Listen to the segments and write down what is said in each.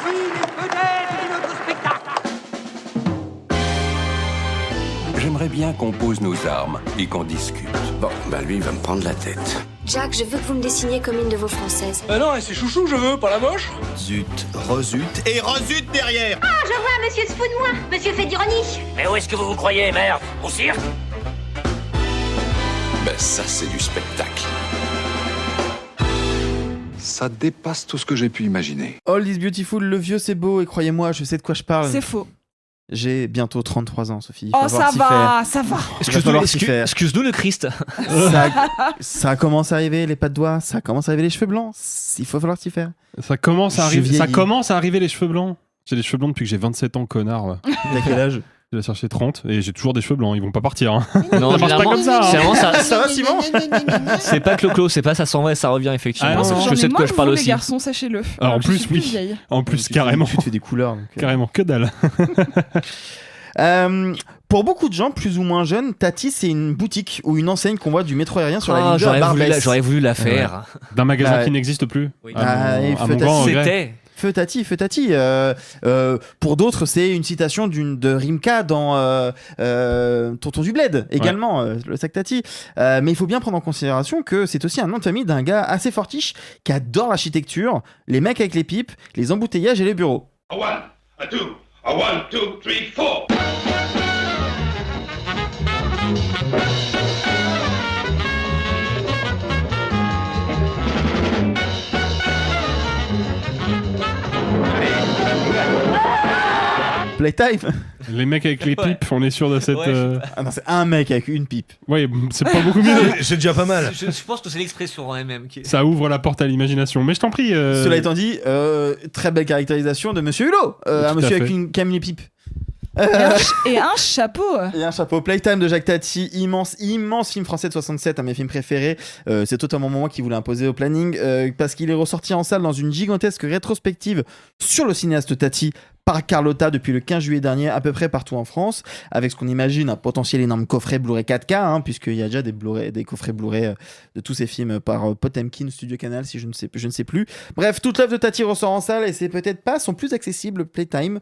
détruit les vedettes de notre spectacle. J'aimerais bien qu'on pose nos armes et qu'on discute. Bon, lui, il va me prendre la tête. Jack, je veux que vous me dessiniez comme une de vos françaises. Non, c'est chouchou, je veux, pas la moche. Zut, rezut et rezut derrière. Ah, je vois, monsieur se fout de moi. Monsieur fait d'ironie. Mais où est-ce que vous vous croyez, merde? Au cirque? Ça, c'est du spectacle. Ça dépasse tout ce que j'ai pu imaginer. All is beautiful, le vieux c'est beau, et croyez-moi, je sais de quoi je parle. C'est faux. J'ai bientôt 33 ans, Sophie. Oh, ça va. Excuse-nous le Christ. Ça commence à arriver, les pas de doigts, ça commence à arriver les cheveux blancs. Il faut falloir s'y faire. Ça commence à arriver les cheveux blancs. J'ai des cheveux blancs depuis que j'ai 27 ans, connard. Ouais. T'as quel âge? Je vais chercher 30 et j'ai toujours des cheveux blancs, ils vont pas partir. Hein. Non, ça marche pas comme ça. Ça va, Simon? C'est pas clo-clo, c'est pas ça s'en va et ça revient effectivement. Je sais de quoi je parle aussi. Les garçons, sachez-le. Alors, en plus, oui. En plus, carrément. Tu te fais des couleurs. Donc, carrément, que dalle. Pour beaucoup de gens plus ou moins jeunes, Tati c'est une boutique ou une enseigne qu'on voit du métro aérien sur la ligne 2 à Barbès. J'aurais voulu la faire. D'un magasin qui n'existe plus. Oui. C'était Feu Tati. Pour d'autres, c'est une citation de Rimka dans Tonton du Bled, également, le sac Tati. Mais il faut bien prendre en considération que c'est aussi un nom de famille d'un gars assez fortiche qui adore l'architecture, les mecs avec les pipes, les embouteillages et les bureaux. A one, a two, a 1, 2, 3, 4. Playtime. Les mecs avec les pipes, on est sûr de cette... Ah non, c'est un mec avec une pipe. Oui, c'est pas beaucoup mieux. C'est déjà pas mal. Je pense que c'est l'expression en elle-même. Ça ouvre la porte à l'imagination. Mais je t'en prie... Cela étant dit, très belle caractérisation de Monsieur Hulot. Un monsieur avec une pipe. Et un chapeau. Et un chapeau. Playtime de Jacques Tati, immense film français de 67, un de mes films préférés. C'est totalement moi qui voulais imposer au planning parce qu'il est ressorti en salle dans une gigantesque rétrospective sur le cinéaste Tati par Carlotta depuis le 15 juillet dernier, à peu près partout en France, avec ce qu'on imagine un potentiel énorme coffret Blu-ray 4K, puisqu'il y a déjà des coffrets Blu-ray de tous ces films par Potemkin, Studio Canal, si je ne sais plus. Bref, toute l'œuvre de Tati ressort en salle et c'est peut-être pas son plus accessible Playtime,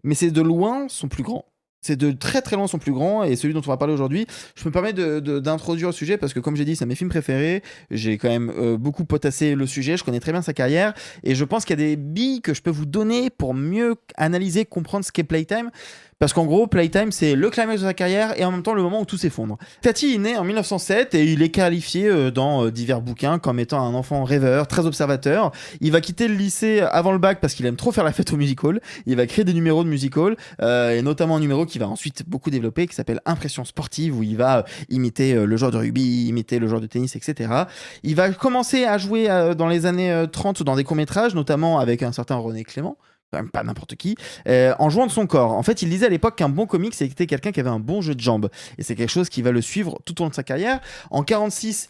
mais c'est de loin son plus grand. C'est de très très loin son plus grand et celui dont on va parler aujourd'hui. Je me permets d'introduire le sujet parce que comme j'ai dit, c'est un de mes films préférés. J'ai quand même beaucoup potassé le sujet. Je connais très bien sa carrière et je pense qu'il y a des billes que je peux vous donner pour mieux analyser, comprendre ce qu'est Playtime. Parce qu'en gros, Playtime, c'est le climax de sa carrière et en même temps le moment où tout s'effondre. Tati est né en 1907 et il est qualifié dans divers bouquins comme étant un enfant rêveur, très observateur. Il va quitter le lycée avant le bac parce qu'il aime trop faire la fête au music-hall. Il va créer des numéros de music-hall et notamment un numéro qui va ensuite beaucoup développer qui s'appelle Impression sportive où il va imiter le joueur de rugby, imiter le joueur de tennis, etc. Il va commencer à jouer dans les années 30 dans des courts-métrages, notamment avec un certain René Clément. Quand même pas n'importe qui, en jouant de son corps. En fait, il disait à l'époque qu'un bon comique, c'était quelqu'un qui avait un bon jeu de jambes. Et c'est quelque chose qui va le suivre tout au long de sa carrière. En 46,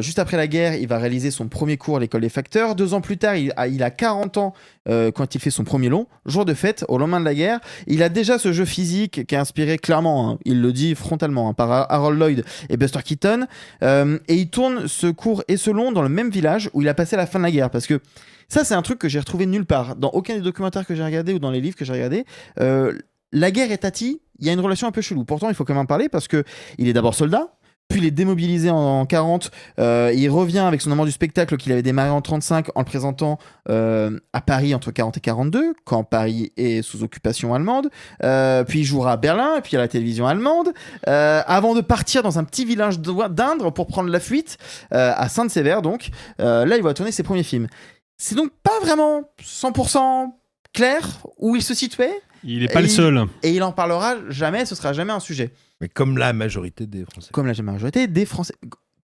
juste après la guerre, il va réaliser son premier cours à l'école des facteurs. 2 ans plus tard, il a 40 ans quand il fait son premier long, jour de fête, au lendemain de la guerre. Il a déjà ce jeu physique qui est inspiré clairement, il le dit frontalement, par Harold Lloyd et Buster Keaton. Et il tourne ce court et ce long dans le même village où il a passé la fin de la guerre. Parce que ça, c'est un truc que j'ai retrouvé nulle part. Dans aucun des documentaires que j'ai regardés ou dans les livres que j'ai regardés, la guerre et Tati, il y a une relation un peu chelou. Pourtant, il faut quand même en parler parce qu'il est d'abord soldat, puis il est démobilisé en 40. Il revient avec son amour du spectacle qu'il avait démarré en 35 en le présentant à Paris entre 40 et 42, quand Paris est sous occupation allemande. Puis il jouera à Berlin, et puis à la télévision allemande, avant de partir dans un petit village d'Indre pour prendre la fuite à Sainte-Sévère. Donc là, il va tourner ses premiers films. C'est donc pas vraiment 100% clair où il se situait. Il n'est pas le seul. Et il en parlera jamais, ce sera jamais un sujet. Mais comme la majorité des Français. Comme la majorité des Français.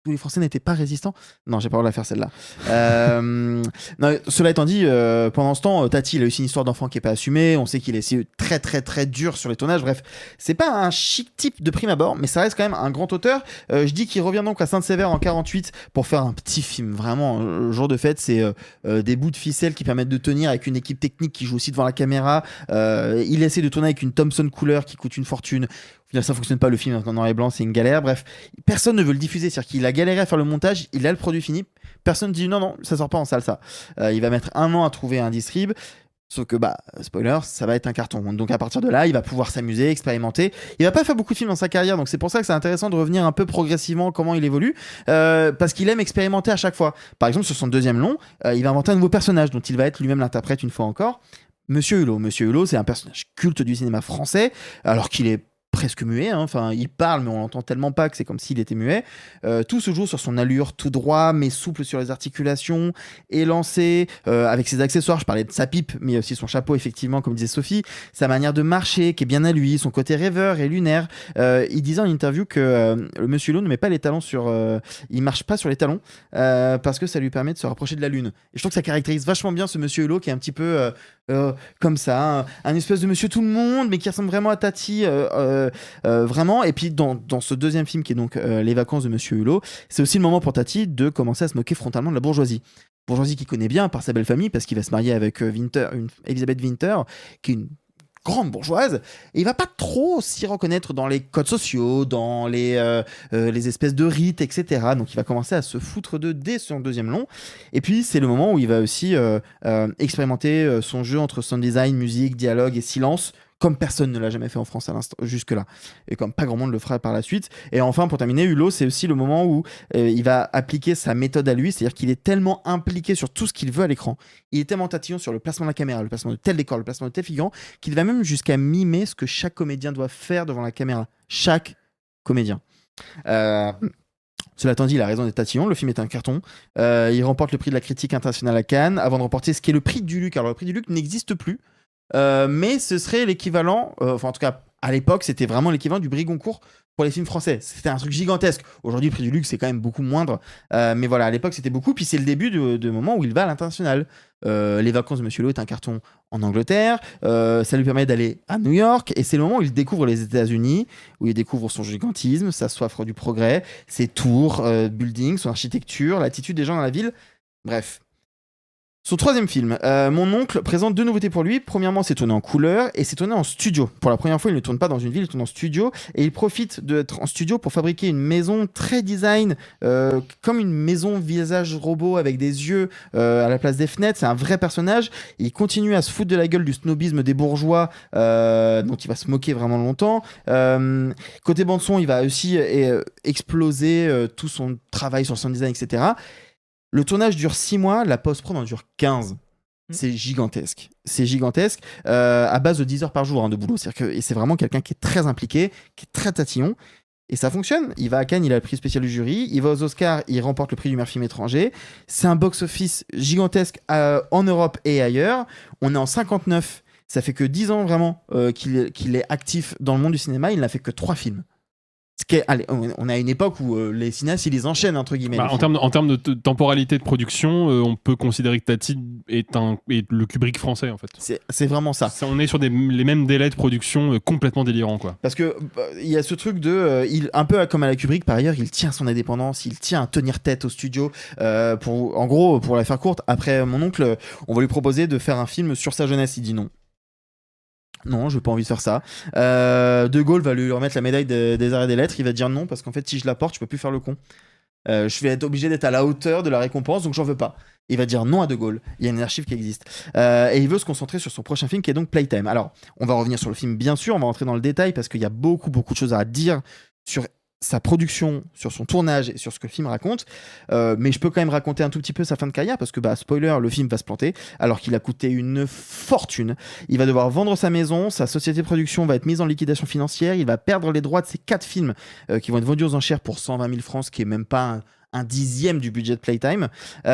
Tous les Français n'étaient pas résistants. Non, j'ai pas le droit de la faire celle-là. Non, cela étant dit, pendant ce temps, Tati, il a eu une histoire d'enfant qui est pas assumée. On sait qu'il est très très très dur sur les tournages. Bref, c'est pas un chic type de prime abord, mais ça reste quand même un grand auteur. Je dis qu'il revient donc à Sainte-Sévère en 48 pour faire un petit film. Vraiment, jour de fête, c'est des bouts de ficelle qui permettent de tenir avec une équipe technique qui joue aussi devant la caméra. Il essaie de tourner avec une Thomson Couleur qui coûte une fortune. Ça fonctionne pas, le film en noir et blanc, c'est une galère. Bref, personne ne veut le diffuser, c'est-à-dire qu'il a galéré à faire le montage, il a le produit fini, personne dit non, ça sort pas en salle ça. Il va mettre 1 an à trouver un distrib. Sauf que, spoiler, ça va être un carton. Donc à partir de là, il va pouvoir s'amuser, expérimenter. Il va pas faire beaucoup de films dans sa carrière, donc c'est pour ça que c'est intéressant de revenir un peu progressivement comment il évolue, parce qu'il aime expérimenter à chaque fois. Par exemple, sur son deuxième long, il va inventer un nouveau personnage dont il va être lui-même l'interprète une fois encore. Monsieur Hulot. Monsieur Hulot, c'est un personnage culte du cinéma français, alors qu'il est presque muet, enfin il parle mais on l'entend tellement pas que c'est comme s'il était muet. Tout se joue sur son allure tout droit mais souple sur les articulations, élancé, avec ses accessoires. Je parlais de sa pipe mais il y a aussi son chapeau effectivement comme disait Sophie, sa manière de marcher qui est bien à lui, son côté rêveur et lunaire. Il disait en interview que le Monsieur Hulot ne met pas les talons il marche pas sur les talons parce que ça lui permet de se rapprocher de la lune. Et je trouve que ça caractérise vachement bien ce Monsieur Hulot qui est un petit peu comme ça, un espèce de monsieur tout le monde mais qui ressemble vraiment à Tati vraiment. Et puis dans ce deuxième film qui est donc Les Vacances de Monsieur Hulot, c'est aussi le moment pour Tati de commencer à se moquer frontalement de la bourgeoisie qu'il connaît bien par sa belle famille parce qu'il va se marier avec Elisabeth Winter qui est une grande bourgeoise, et il va pas trop s'y reconnaître dans les codes sociaux, dans les espèces de rites, etc. Donc il va commencer à se foutre d'eux dès son deuxième long. Et puis c'est le moment où il va aussi expérimenter son jeu entre sound design, musique, dialogue et silence, comme personne ne l'a jamais fait en France à l'instant, jusque-là. Et comme pas grand monde le fera par la suite. Et enfin, pour terminer, Hulot, c'est aussi le moment où il va appliquer sa méthode à lui, c'est-à-dire qu'il est tellement impliqué sur tout ce qu'il veut à l'écran, il est tellement tatillon sur le placement de la caméra, le placement de tel décor, le placement de tel figurant, qu'il va même jusqu'à mimer ce que chaque comédien doit faire devant la caméra. Chaque comédien. Cela étant dit, il a raison d'être tatillon, le film est un carton. Il remporte le prix de la critique internationale à Cannes, avant de remporter ce qui est le prix du Luc. Alors le prix du Luc n'existe plus, mais ce serait l'équivalent, enfin en tout cas à l'époque c'était vraiment l'équivalent du prix Goncourt pour les films français. C'était un truc gigantesque. Aujourd'hui le prix du Luc c'est quand même beaucoup moindre, mais voilà, à l'époque c'était beaucoup. Puis c'est le début de moment où il va à l'international. Les Vacances de Monsieur Hulot est un carton en Angleterre, ça lui permet d'aller à New York, et c'est le moment où il découvre les États-Unis, où il découvre son gigantisme, sa soif du progrès, ses tours, buildings, son architecture, l'attitude des gens dans la ville. Bref. Son troisième film, Mon oncle, présente deux nouveautés pour lui. Premièrement, c'est tourné en couleur et c'est tourné en studio. Pour la première fois, il ne tourne pas dans une ville, il tourne en studio. Et il profite d'être en studio pour fabriquer une maison très design, comme une maison visage robot avec des yeux à la place des fenêtres. C'est un vrai personnage. Et il continue à se foutre de la gueule du snobisme des bourgeois, dont il va se moquer vraiment longtemps. Côté bande-son, il va aussi exploser tout son travail sur le sound design, etc. Le tournage dure 6 mois, la post-prod en dure 15. C'est gigantesque. C'est gigantesque, à base de 10 heures par jour de boulot. Et c'est vraiment quelqu'un qui est très impliqué, qui est très tatillon. Et ça fonctionne. Il va à Cannes, il a le prix spécial du jury. Il va aux Oscars, il remporte le prix du meilleur film étranger. C'est un box-office gigantesque en Europe et ailleurs. On est en 59. Ça fait que 10 ans vraiment qu'il est actif dans le monde du cinéma. Il n'a fait que 3 films. Allez, on a une époque où les cinéastes ils les enchaînent entre guillemets. En termes de temporalité de production, on peut considérer que Tati est le Kubrick français en fait. C'est vraiment ça. On est sur les mêmes délais de production complètement délirants quoi. Parce que il y a ce truc de un peu comme à la Kubrick par ailleurs, il tient son indépendance, il tient à tenir tête au studio. En gros, pour la faire courte, après Mon oncle, on va lui proposer de faire un film sur sa jeunesse, il dit non. Non, je n'ai pas envie de faire ça. De Gaulle va lui remettre la médaille des arts et des lettres. Il va dire non parce qu'en fait, si je la porte, je peux plus faire le con. Je vais être obligé d'être à la hauteur de la récompense, donc j'en veux pas. Il va dire non à De Gaulle. Il y a une archive qui existe. Et il veut se concentrer sur son prochain film qui est donc Playtime. Alors, on va revenir sur le film, bien sûr. On va rentrer dans le détail parce qu'il y a beaucoup de choses à dire sur sa production, sur son tournage et sur ce que le film raconte, mais je peux quand même raconter un tout petit peu sa fin de carrière parce que spoiler, le film va se planter alors qu'il a coûté une fortune. Il va devoir vendre sa maison, sa société de production va être mise en liquidation financière, il va perdre les droits de ses 4 films qui vont être vendus aux enchères pour 120 000 francs, ce qui est même pas un dixième du budget de Playtime. Il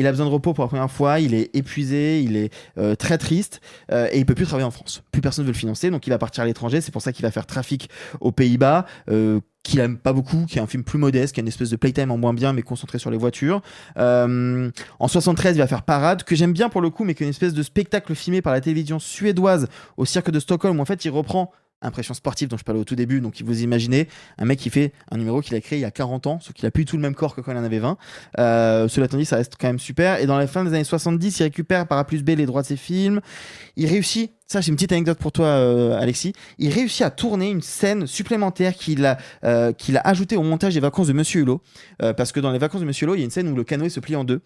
a besoin de repos pour la première fois, il est épuisé, il est très triste et il peut plus travailler en France. Plus personne ne veut le financer, donc il va partir à l'étranger. C'est pour ça qu'il va faire Trafic aux Pays-Bas, qu'il aime pas beaucoup, qui est un film plus modeste, qui a une espèce de Playtime en moins bien mais concentré sur les voitures. En 73, il va faire Parade, que j'aime bien pour le coup, mais qui est une espèce de spectacle filmé par la télévision suédoise au cirque de Stockholm où en fait il reprend Impression sportive dont je parlais au tout début. Donc vous imaginez un mec qui fait un numéro qu'il a créé il y a 40 ans, sauf qu'il a plus tout le même corps que quand il en avait 20. Cela étant dit, ça reste quand même super. Et dans la fin des années 70, il récupère par A plus B les droits de ses films. Il réussit ça j'ai une petite anecdote pour toi Alexis, il réussit à tourner une scène supplémentaire qu'il a ajoutée au montage des Vacances de Monsieur Hulot, parce que dans les Vacances de Monsieur Hulot, il y a une scène où le canoë se plie en deux.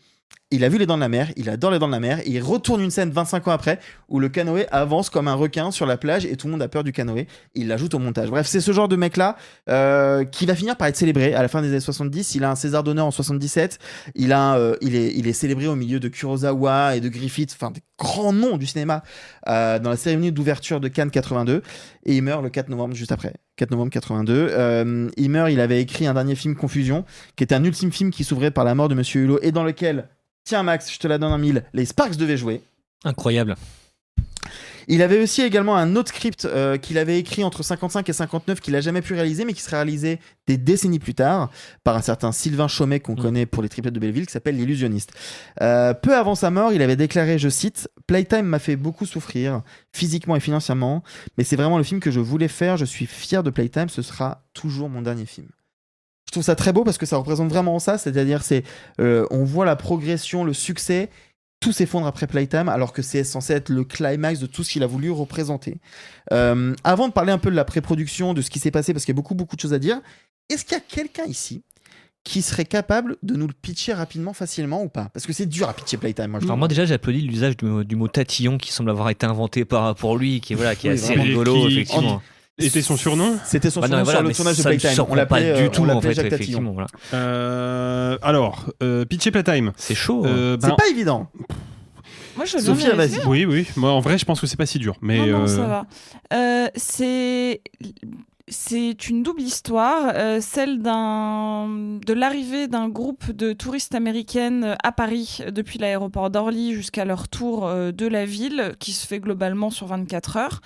Il a vu Les Dents de la Mer, il adore Les Dents de la Mer, et il retourne une scène 25 ans après où le canoë avance comme un requin sur la plage et tout le monde a peur du canoë. Il l'ajoute au montage. Bref, c'est ce genre de mec-là qui va finir par être célébré à la fin des années 70. Il a un César d'honneur en 77. Il est célébré au milieu de Kurosawa et de Griffith, enfin des grands noms du cinéma, dans la cérémonie d'ouverture de Cannes 82. Et il meurt le 4 novembre juste après. 4 novembre 82. Il meurt, il avait écrit un dernier film, Confusion, qui était un ultime film qui s'ouvrait par la mort de Monsieur Hulot et dans lequel... Tiens Max, je te la donne en 1000. Les Sparks devaient jouer. Incroyable. Il avait aussi également un autre script qu'il avait écrit entre 55 et 59 qu'il n'a jamais pu réaliser, mais qui serait réalisé des décennies plus tard par un certain Sylvain Chomet qu'on connaît pour les triplettes de Belleville, qui s'appelle L'Illusionniste. Peu avant sa mort, il avait déclaré, je cite, « Playtime m'a fait beaucoup souffrir, physiquement et financièrement, mais c'est vraiment le film que je voulais faire, je suis fier de Playtime, ce sera toujours mon dernier film. » Je trouve ça très beau parce que ça représente vraiment ça, c'est-à-dire on voit la progression, le succès, tout s'effondre après Playtime alors que c'est censé être le climax de tout ce qu'il a voulu représenter. Avant de parler un peu de la pré-production, de ce qui s'est passé, parce qu'il y a beaucoup de choses à dire, est-ce qu'il y a quelqu'un ici qui serait capable de nous le pitcher rapidement, facilement ou pas? Parce que c'est dur à pitcher Playtime. Moi déjà j'applaudis l'usage du mot tatillon qui semble avoir été inventé pour lui, qui est Oui, assez vraiment. rigolo effectivement. C'était son surnom? C'était son surnom sur le tournage de Playtime. On l'appelait pas du tout en fait, Jacques effectivement. Tatillon. Voilà. Alors, pitcher Playtime. C'est chaud. C'est pas évident. Moi, je Sophie, veux bien vas-y. essayer. Oui. Moi, en vrai, je pense que c'est pas si dur. Mais Non, ça va. C'est une double histoire, celle de l'arrivée d'un groupe de touristes américaines à Paris depuis l'aéroport d'Orly jusqu'à leur tour de la ville, qui se fait globalement sur 24 heures,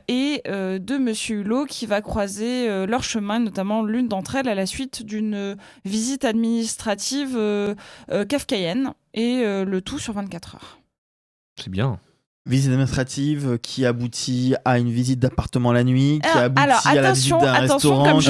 et de Monsieur Hulot qui va croiser leur chemin, notamment l'une d'entre elles à la suite d'une visite administrative kafkaïenne, et le tout sur 24 heures. C'est bien. Visite administrative qui aboutit à une visite d'appartement la nuit, qui aboutit à la visite d'un restaurant.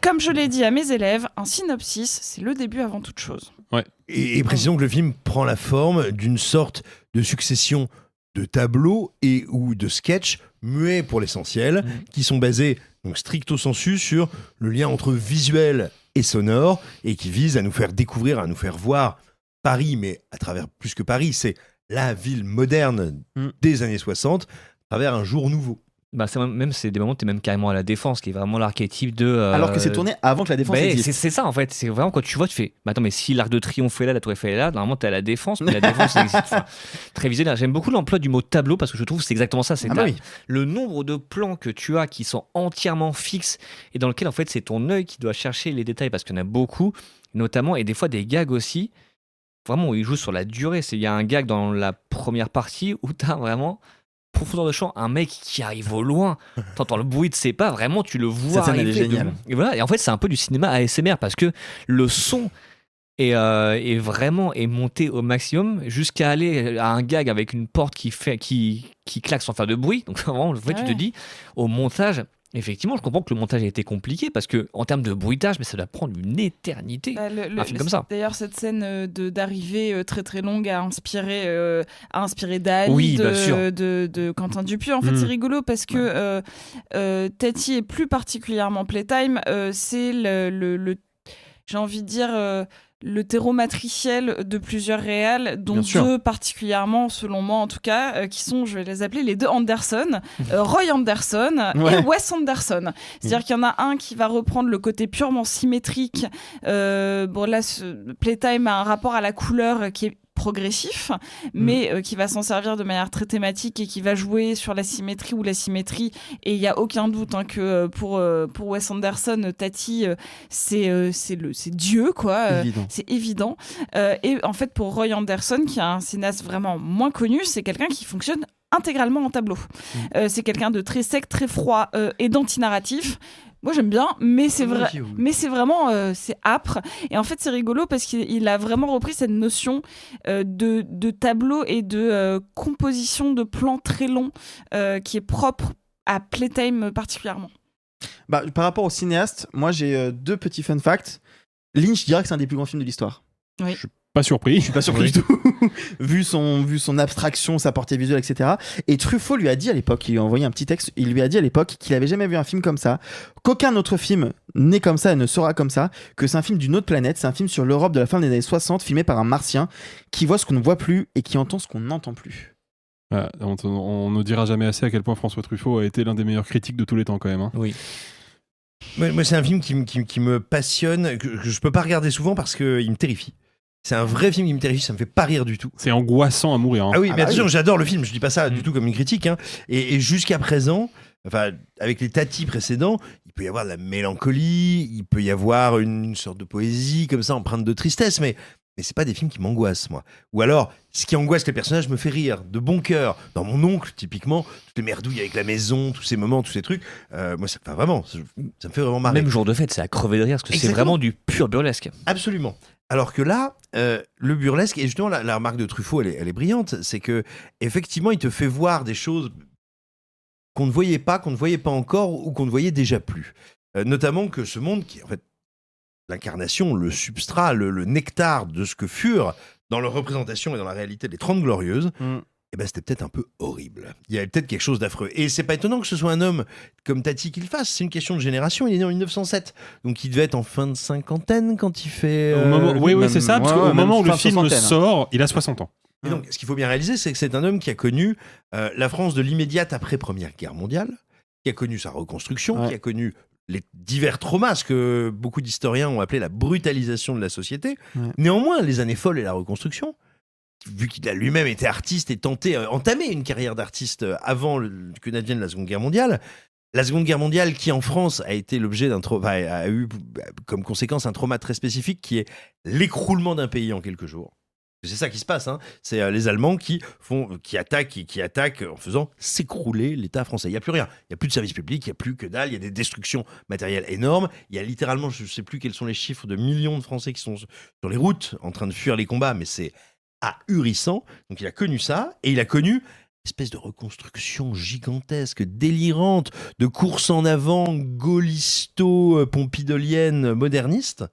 Comme je l'ai dit à mes élèves, un synopsis, c'est le début avant toute chose. Ouais. Et précisons que le film prend la forme d'une sorte de succession de tableaux ou de sketchs muets pour l'essentiel, qui sont basés donc stricto sensu sur le lien entre visuel et sonore, et qui visent à nous faire découvrir, à nous faire voir Paris, mais à travers plus que Paris, c'est la ville moderne des années 60 à travers un jour nouveau. C'est des moments où tu es même carrément à la Défense, qui est vraiment l'archétype de... Alors que c'est tourné avant que la Défense existe. C'est ça en fait, c'est vraiment quand tu vois, tu fais attends, mais si l'Arc de Triomphe est là, la Tour Eiffel est là, normalement tu es à la Défense, mais la Défense existe. Enfin, très visuel. J'aime beaucoup l'emploi du mot tableau parce que je trouve que c'est exactement ça. C'est le nombre de plans que tu as qui sont entièrement fixes et dans lequel en fait c'est ton œil qui doit chercher les détails parce qu'il y en a beaucoup, notamment, et des fois des gags aussi. Vraiment, il joue sur la durée. Il y a un gag dans la première partie où tu as vraiment, profondeur de champ, un mec qui arrive au loin. T'entends le bruit de ses pas, vraiment, tu le vois. Cette scène, elle est géniale. Et voilà. Et en fait, c'est un peu du cinéma ASMR parce que le son est vraiment monté au maximum jusqu'à aller à un gag avec une porte qui claque sans faire de bruit. Donc, vraiment, en fait, tu te dis, au montage. Effectivement, je comprends que le montage a été compliqué parce que en termes de bruitage, mais ça doit prendre une éternité. Un film comme ça. D'ailleurs, cette scène d'arrivée très très longue a inspiré Dali de Quentin Dupieux. En fait, c'est rigolo parce que Tati et plus particulièrement Playtime, c'est j'ai envie de dire le terreau matriciel de plusieurs réals, dont deux particulièrement, selon moi en tout cas, qui sont, je vais les appeler les deux Anderson, Roy Anderson et Wes Anderson. C'est-à-dire qu'il y en a un qui va reprendre le côté purement symétrique. Playtime a un rapport à la couleur qui est progressif, mais qui va s'en servir de manière très thématique et qui va jouer sur la symétrie ou l'asymétrie. Et il n'y a aucun doute que pour Wes Anderson, Tati, c'est Dieu, quoi. C'est évident. Et en fait, pour Roy Anderson, qui est un cinéaste vraiment moins connu, c'est quelqu'un qui fonctionne intégralement en tableau. C'est quelqu'un de très sec, très froid et d'anti-narratif. Moi j'aime bien, mais c'est vraiment c'est âpre. Et en fait c'est rigolo parce qu'il a vraiment repris cette notion de tableau et de composition de plans très longs qui est propre à Playtime particulièrement. Par rapport au cinéaste, moi j'ai deux petits fun facts. Lynch dirait que c'est un des plus grands films de l'histoire. Oui. Je suis pas surpris. Je suis pas surpris du tout. vu son abstraction, sa portée visuelle, etc. Et Truffaut lui a dit à l'époque, il lui a envoyé un petit texte, il lui a dit à l'époque qu'il avait jamais vu un film comme ça, qu'aucun autre film n'est comme ça et ne sera comme ça, que c'est un film d'une autre planète, c'est un film sur l'Europe de la fin des années 60, filmé par un martien qui voit ce qu'on ne voit plus et qui entend ce qu'on n'entend plus. On ne dira jamais assez à quel point François Truffaut a été l'un des meilleurs critiques de tous les temps quand même. Hein. Oui. Moi, c'est un film qui me passionne, que je peux pas regarder souvent parce qu'il me terrifie. C'est un vrai film qui me terrifie, ça me fait pas rire du tout. C'est angoissant à mourir. Hein. Ah oui, mais attention, j'adore le film, je dis pas ça du tout comme une critique. Hein. Et jusqu'à présent, enfin, avec les Tati précédents, il peut y avoir de la mélancolie, il peut y avoir une sorte de poésie comme ça, empreinte de tristesse, mais c'est pas des films qui m'angoissent, moi. Ou alors, ce qui angoisse les personnages me fait rire, de bon cœur. Dans Mon oncle, typiquement, toutes les merdouilles avec la maison, tous ces moments, tous ces trucs, moi, ça me fait vraiment marrer. Même Jour de fête, c'est à crever de rire, parce que c'est vraiment du pur burlesque. Absolument. Alors que là, le burlesque, et justement, la remarque de Truffaut, elle est brillante, c'est que effectivement, il te fait voir des choses qu'on ne voyait pas encore, ou qu'on ne voyait déjà plus. Notamment que ce monde, qui est en fait l'incarnation, le substrat, le nectar de ce que furent, dans leur représentation et dans la réalité, les 30 Glorieuses, eh ben, c'était peut-être un peu horrible. Il y avait peut-être quelque chose d'affreux. Et c'est pas étonnant que ce soit un homme comme Tati qui le fasse. C'est une question de génération. Il est né en 1907. Donc il devait être en fin de cinquantaine quand il fait... Oui, c'est ça. Parce qu'au moment où le film sort, il a 60 ans. Et donc, ce qu'il faut bien réaliser, c'est que c'est un homme qui a connu la France de l'immédiate après Première Guerre mondiale, qui a connu sa reconstruction, qui a connu les divers traumas, ce que beaucoup d'historiens ont appelé la brutalisation de la société. Néanmoins, les années folles et la reconstruction, vu qu'il a lui-même été artiste et entamé une carrière d'artiste avant que n'advienne la Seconde Guerre mondiale, la Seconde Guerre mondiale qui en France a été l'objet a eu comme conséquence un trauma très spécifique qui est l'écroulement d'un pays en quelques jours. C'est ça qui se passe, hein. C'est les Allemands qui attaquent en faisant s'écrouler l'État français. Il n'y a plus rien, il n'y a plus de service public, il n'y a plus que dalle, il y a des destructions matérielles énormes. Il y a littéralement, je ne sais plus quels sont les chiffres, de millions de Français qui sont sur les routes en train de fuir les combats, mais c'est ahurissant. Donc il a connu ça, et il a connu une espèce de reconstruction gigantesque, délirante, de course en avant gaullisto-pompidolienne moderniste.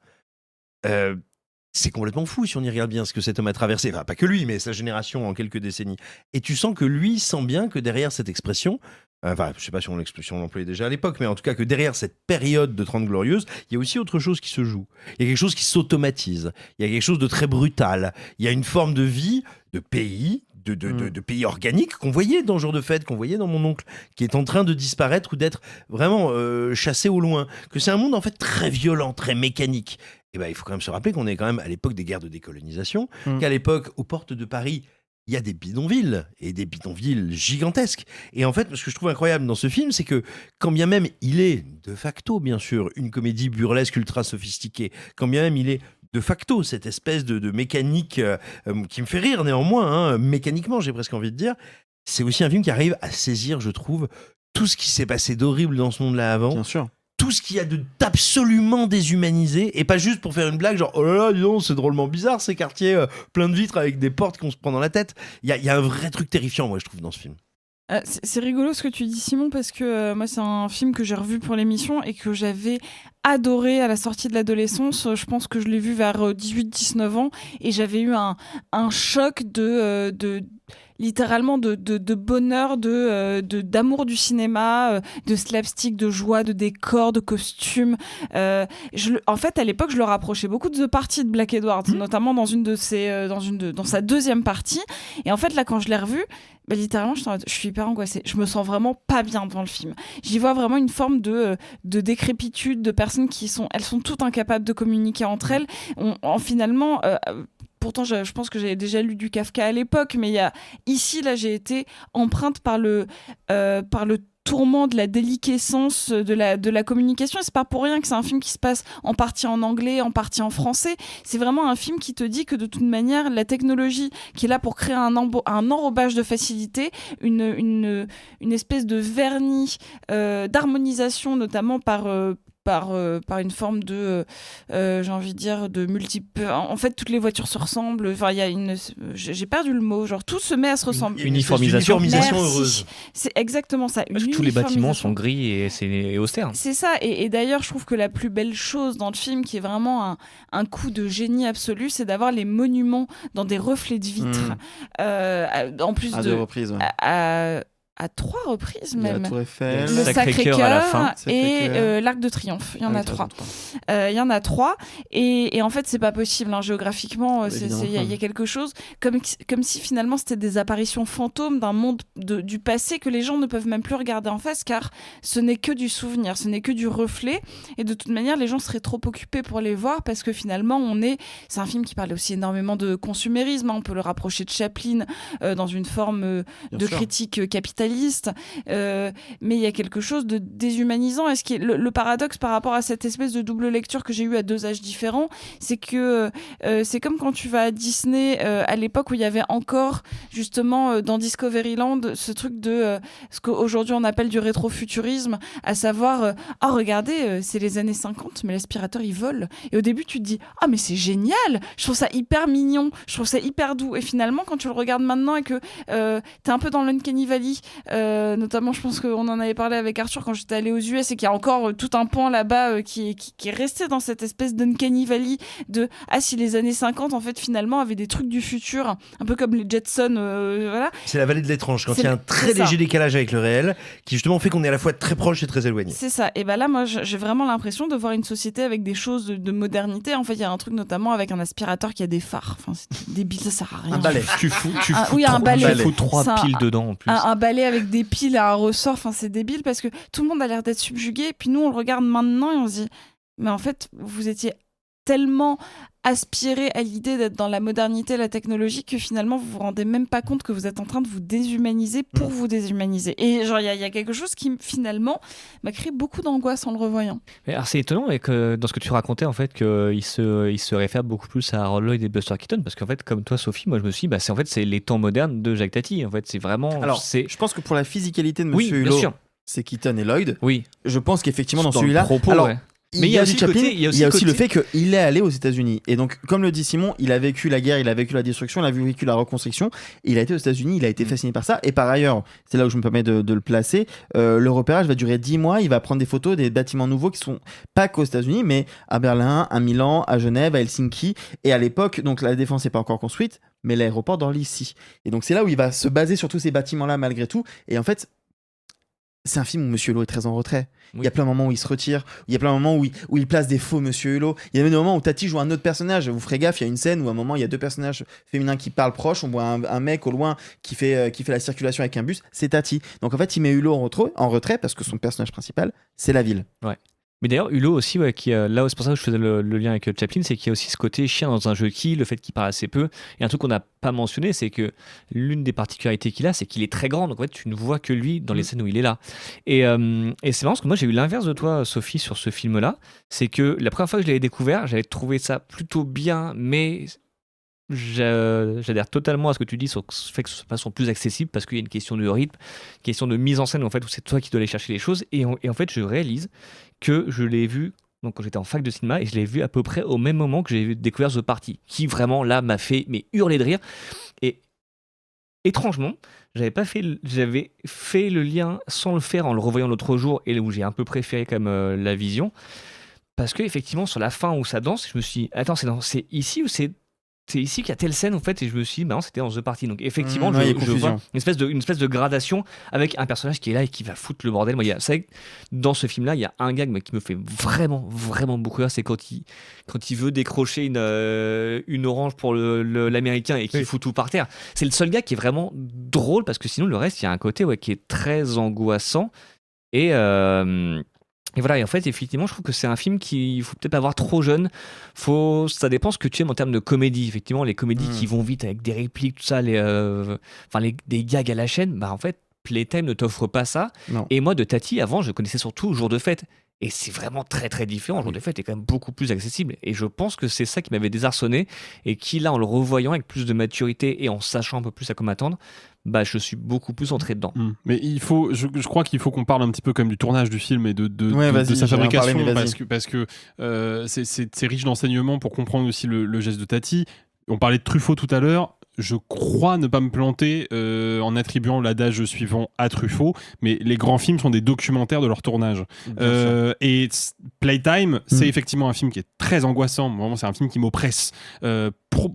C'est complètement fou si on y regarde bien ce que cet homme a traversé. Enfin, pas que lui, mais sa génération en quelques décennies. Et tu sens que lui sent bien que derrière cette expression, enfin, je sais pas si on l'employait déjà à l'époque, mais en tout cas que derrière cette période de 30 Glorieuses, il y a aussi autre chose qui se joue. Il y a quelque chose qui s'automatise. Il y a quelque chose de très brutal. Il y a une forme de vie, de pays, de pays organiques qu'on voyait dans Jour de fête, qu'on voyait dans Mon oncle, qui est en train de disparaître ou d'être vraiment chassé au loin. Que c'est un monde en fait très violent, très mécanique. Et ben, il faut quand même se rappeler qu'on est quand même à l'époque des guerres de décolonisation, qu'à l'époque, aux portes de Paris, il y a des bidonvilles, et des bidonvilles gigantesques. Et en fait, ce que je trouve incroyable dans ce film, c'est que quand bien même il est, de facto, bien sûr, une comédie burlesque ultra sophistiquée, quand bien même il est de facto cette espèce de mécanique qui me fait rire néanmoins, hein, mécaniquement, j'ai presque envie de dire, c'est aussi un film qui arrive à saisir, je trouve, tout ce qui s'est passé d'horrible dans ce monde-là avant. Bien sûr. Tout ce qu'il y a d'absolument déshumanisé, et pas juste pour faire une blague, genre oh là là, dis donc, c'est drôlement bizarre ces quartiers pleins de vitres avec des portes qu'on se prend dans la tête. Il y a un vrai truc terrifiant, moi, je trouve, dans ce film. C'est rigolo ce que tu dis, Simon, parce que moi, c'est un film que j'ai revu pour l'émission et que j'avais adoré à la sortie de l'adolescence. Je pense que je l'ai vu vers 18-19 ans et j'avais eu un choc littéralement de bonheur, d'amour du cinéma, de slapstick, de joie, de décor, de costumes. En fait, à l'époque, je le rapprochais beaucoup de The Party de Black Edwards, notamment dans sa deuxième partie. Et en fait, là, quand je l'ai revu, littéralement, je suis hyper angoissée. Je me sens vraiment pas bien devant le film. J'y vois vraiment une forme de décrépitude, de personnes elles sont toutes incapables de communiquer entre elles. Finalement... Pourtant, je pense que j'avais déjà lu du Kafka à l'époque, mais ici, là, j'ai été empreinte par le tourment de la déliquescence de la communication. Et c'est pas pour rien que c'est un film qui se passe en partie en anglais, en partie en français. C'est vraiment un film qui te dit que de toute manière, la technologie qui est là pour créer un enrobage de facilité, une espèce de vernis d'harmonisation, notamment par par une forme de, j'ai envie de dire, de multiple. En fait, toutes les voitures se ressemblent. Enfin, il y a j'ai perdu le mot. Genre, tout se met à se ressembler. Uniformisation heureuse. C'est exactement ça. Parce que tous les bâtiments sont gris et c'est austère. C'est ça. Et d'ailleurs, je trouve que la plus belle chose dans le film, qui est vraiment un coup de génie absolu, c'est d'avoir les monuments dans des reflets de vitres. En plus à 2 reprises. À 3 reprises même. La Tour Eiffel, le Sacré-Cœur à la fin. et l'Arc de Triomphe. Il y en a 3. Il y en a 3. Et en fait, c'est pas possible. Hein. Géographiquement, il y a quelque chose comme si finalement c'était des apparitions fantômes d'un monde du passé que les gens ne peuvent même plus regarder en face, car ce n'est que du souvenir, ce n'est que du reflet. Et de toute manière, les gens seraient trop occupés pour les voir, parce que finalement, c'est un film qui parle aussi énormément de consumérisme. Hein. On peut le rapprocher de Chaplin dans une forme de critique capitaliste. Mais il y a quelque chose de déshumanisant. Et ce qui est le paradoxe par rapport à cette espèce de double lecture que j'ai eue à 2 âges différents, c'est que c'est comme quand tu vas à Disney à l'époque où il y avait encore justement dans Discoveryland ce truc de ce qu'aujourd'hui on appelle du rétrofuturisme, à savoir regardez, c'est les années 50 mais l'aspirateur il vole, et au début tu te dis mais c'est génial, je trouve ça hyper mignon, je trouve ça hyper doux, et finalement quand tu le regardes maintenant et que t'es un peu dans l'Uncanny Valley, notamment je pense qu'on en avait parlé avec Arthur quand j'étais allée aux US, et qu'il y a encore tout un pan là-bas qui est resté dans cette espèce d'Uncanny Valley de si les années 50 en fait finalement avaient des trucs du futur, un peu comme les Jetsons, voilà. C'est la vallée de l'étrange, quand il y a un très léger décalage avec le réel qui justement fait qu'on est à la fois très proche et très éloigné. C'est ça. Et là moi j'ai vraiment l'impression de voir une société avec des choses de modernité. En fait il y a un truc notamment avec un aspirateur qui a des phares, enfin c'est débile, ça sert à rien. Un balai. Tu fous un balai. Tu fous 3 piles dedans en plus. Un balai avec des piles et un ressort, enfin c'est débile, parce que tout le monde a l'air d'être subjugué, puis nous on le regarde maintenant et on se dit mais en fait vous étiez tellement aspiré à l'idée d'être dans la modernité, la technologie, que finalement vous vous rendez même pas compte que vous êtes en train de vous déshumaniser pour vous déshumaniser. Et genre il y a quelque chose qui finalement m'a créé beaucoup d'angoisse en le revoyant. Mais alors c'est étonnant que dans ce que tu racontais en fait qu'il se réfère beaucoup plus à Harold Lloyd et Buster Keaton, parce qu'en fait comme toi Sophie, moi je me suis dit c'est les temps modernes de Jacques Tati. En fait c'est vraiment. Alors je pense que pour la physicalité de Monsieur Hulot, c'est Keaton et Lloyd. Oui. Je pense qu'effectivement dans celui-là. Propos, Mais il y a aussi le fait qu'il est allé aux États-Unis. Et donc, comme le dit Simon, il a vécu la guerre, il a vécu la destruction, il a vécu la reconstruction. Il a été aux États-Unis, il a été fasciné par ça. Et par ailleurs, c'est là où je me permets de le placer, le repérage va durer 10 mois. Il va prendre des photos des bâtiments nouveaux qui sont pas qu'aux États-Unis, mais à Berlin, à Milan, à Genève, à Helsinki. Et à l'époque, donc la défense n'est pas encore construite, mais l'aéroport d'Orly, si. Et donc, c'est là où il va se baser sur tous ces bâtiments-là, malgré tout. Et en fait, c'est un film où Monsieur Hulot est très en retrait. Oui. Il y a plein de moments où il se retire, il y a plein de moments où il place des faux Monsieur Hulot. Il y a même des moments où Tati joue un autre personnage. Vous ferez gaffe, il y a une scène où à un moment il y a 2 personnages féminins qui parlent proches. On voit un mec au loin qui fait la circulation avec un bus. C'est Tati. Donc en fait, il met Hulot en retrait parce que son personnage principal, c'est la ville. Ouais. Mais d'ailleurs, Hulot aussi, qui, là, c'est pour ça que je faisais le lien avec Chaplin, c'est qu'il y a aussi ce côté chien dans un jeu le fait qu'il parle assez peu. Et un truc qu'on n'a pas mentionné, c'est que l'une des particularités qu'il a, c'est qu'il est très grand. Donc en fait, tu ne vois que lui dans les scènes où il est là. Et c'est marrant parce que moi, j'ai eu l'inverse de toi, Sophie, sur ce film-là. C'est que la première fois que je l'avais découvert, j'avais trouvé ça plutôt bien, mais j'adhère totalement à ce que tu dis sur le fait que ce soit de façon plus accessible, parce qu'il y a une question de rythme, une question de mise en scène en fait, où c'est toi qui dois aller chercher les choses. Et en fait, je réalise que je l'ai vu donc quand j'étais en fac de cinéma, et je l'ai vu à peu près au même moment que j'ai découvert The Party, qui vraiment là m'a fait hurler de rire. Et étrangement, j'avais fait le lien sans le faire en le revoyant l'autre jour, et où j'ai un peu préféré comme la vision, parce que effectivement sur la fin où ça danse, je me suis dit, attends, c'est ici ou c'est ici qu'il y a telle scène en fait, et je me suis dit non, c'était dans The Party. Donc effectivement je vois une espèce de gradation avec un personnage qui est là et qui va foutre le bordel. Moi, c'est vrai que dans ce film là il y a un gag qui me fait vraiment beaucoup rire, c'est quand il veut décrocher une orange pour l'américain et qu'il fout tout par terre. C'est le seul gag qui est vraiment drôle, parce que sinon le reste il y a un côté qui est très angoissant et voilà, et en fait, effectivement, je trouve que c'est un film qu'il faut peut-être pas voir trop jeune. Ça dépend ce que tu aimes en termes de comédie. Effectivement, les comédies qui vont vite avec des répliques, tout ça, des gags à la chaîne, en fait, Playtime ne t'offre pas ça. Non. Et moi, de Tati, avant, je connaissais surtout Jour de fête. Et c'est vraiment très très différent. Le jour des fêtes est quand même beaucoup plus accessible. Et je pense que c'est ça qui m'avait désarçonné et qui, là, en le revoyant avec plus de maturité et en sachant un peu plus à quoi m'attendre, bah, je suis beaucoup plus entré dedans. Mais je crois qu'il faut qu'on parle un petit peu comme du tournage du film et de sa fabrication, parce que c'est riche d'enseignements pour comprendre aussi le geste de Tati. On parlait de Truffaut tout à l'heure. Je crois ne pas me planter en attribuant l'adage suivant à Truffaut, mais les grands films sont des documentaires de leur tournage. Et Playtime, c'est effectivement un film qui est très angoissant. Vraiment, c'est un film qui m'oppresse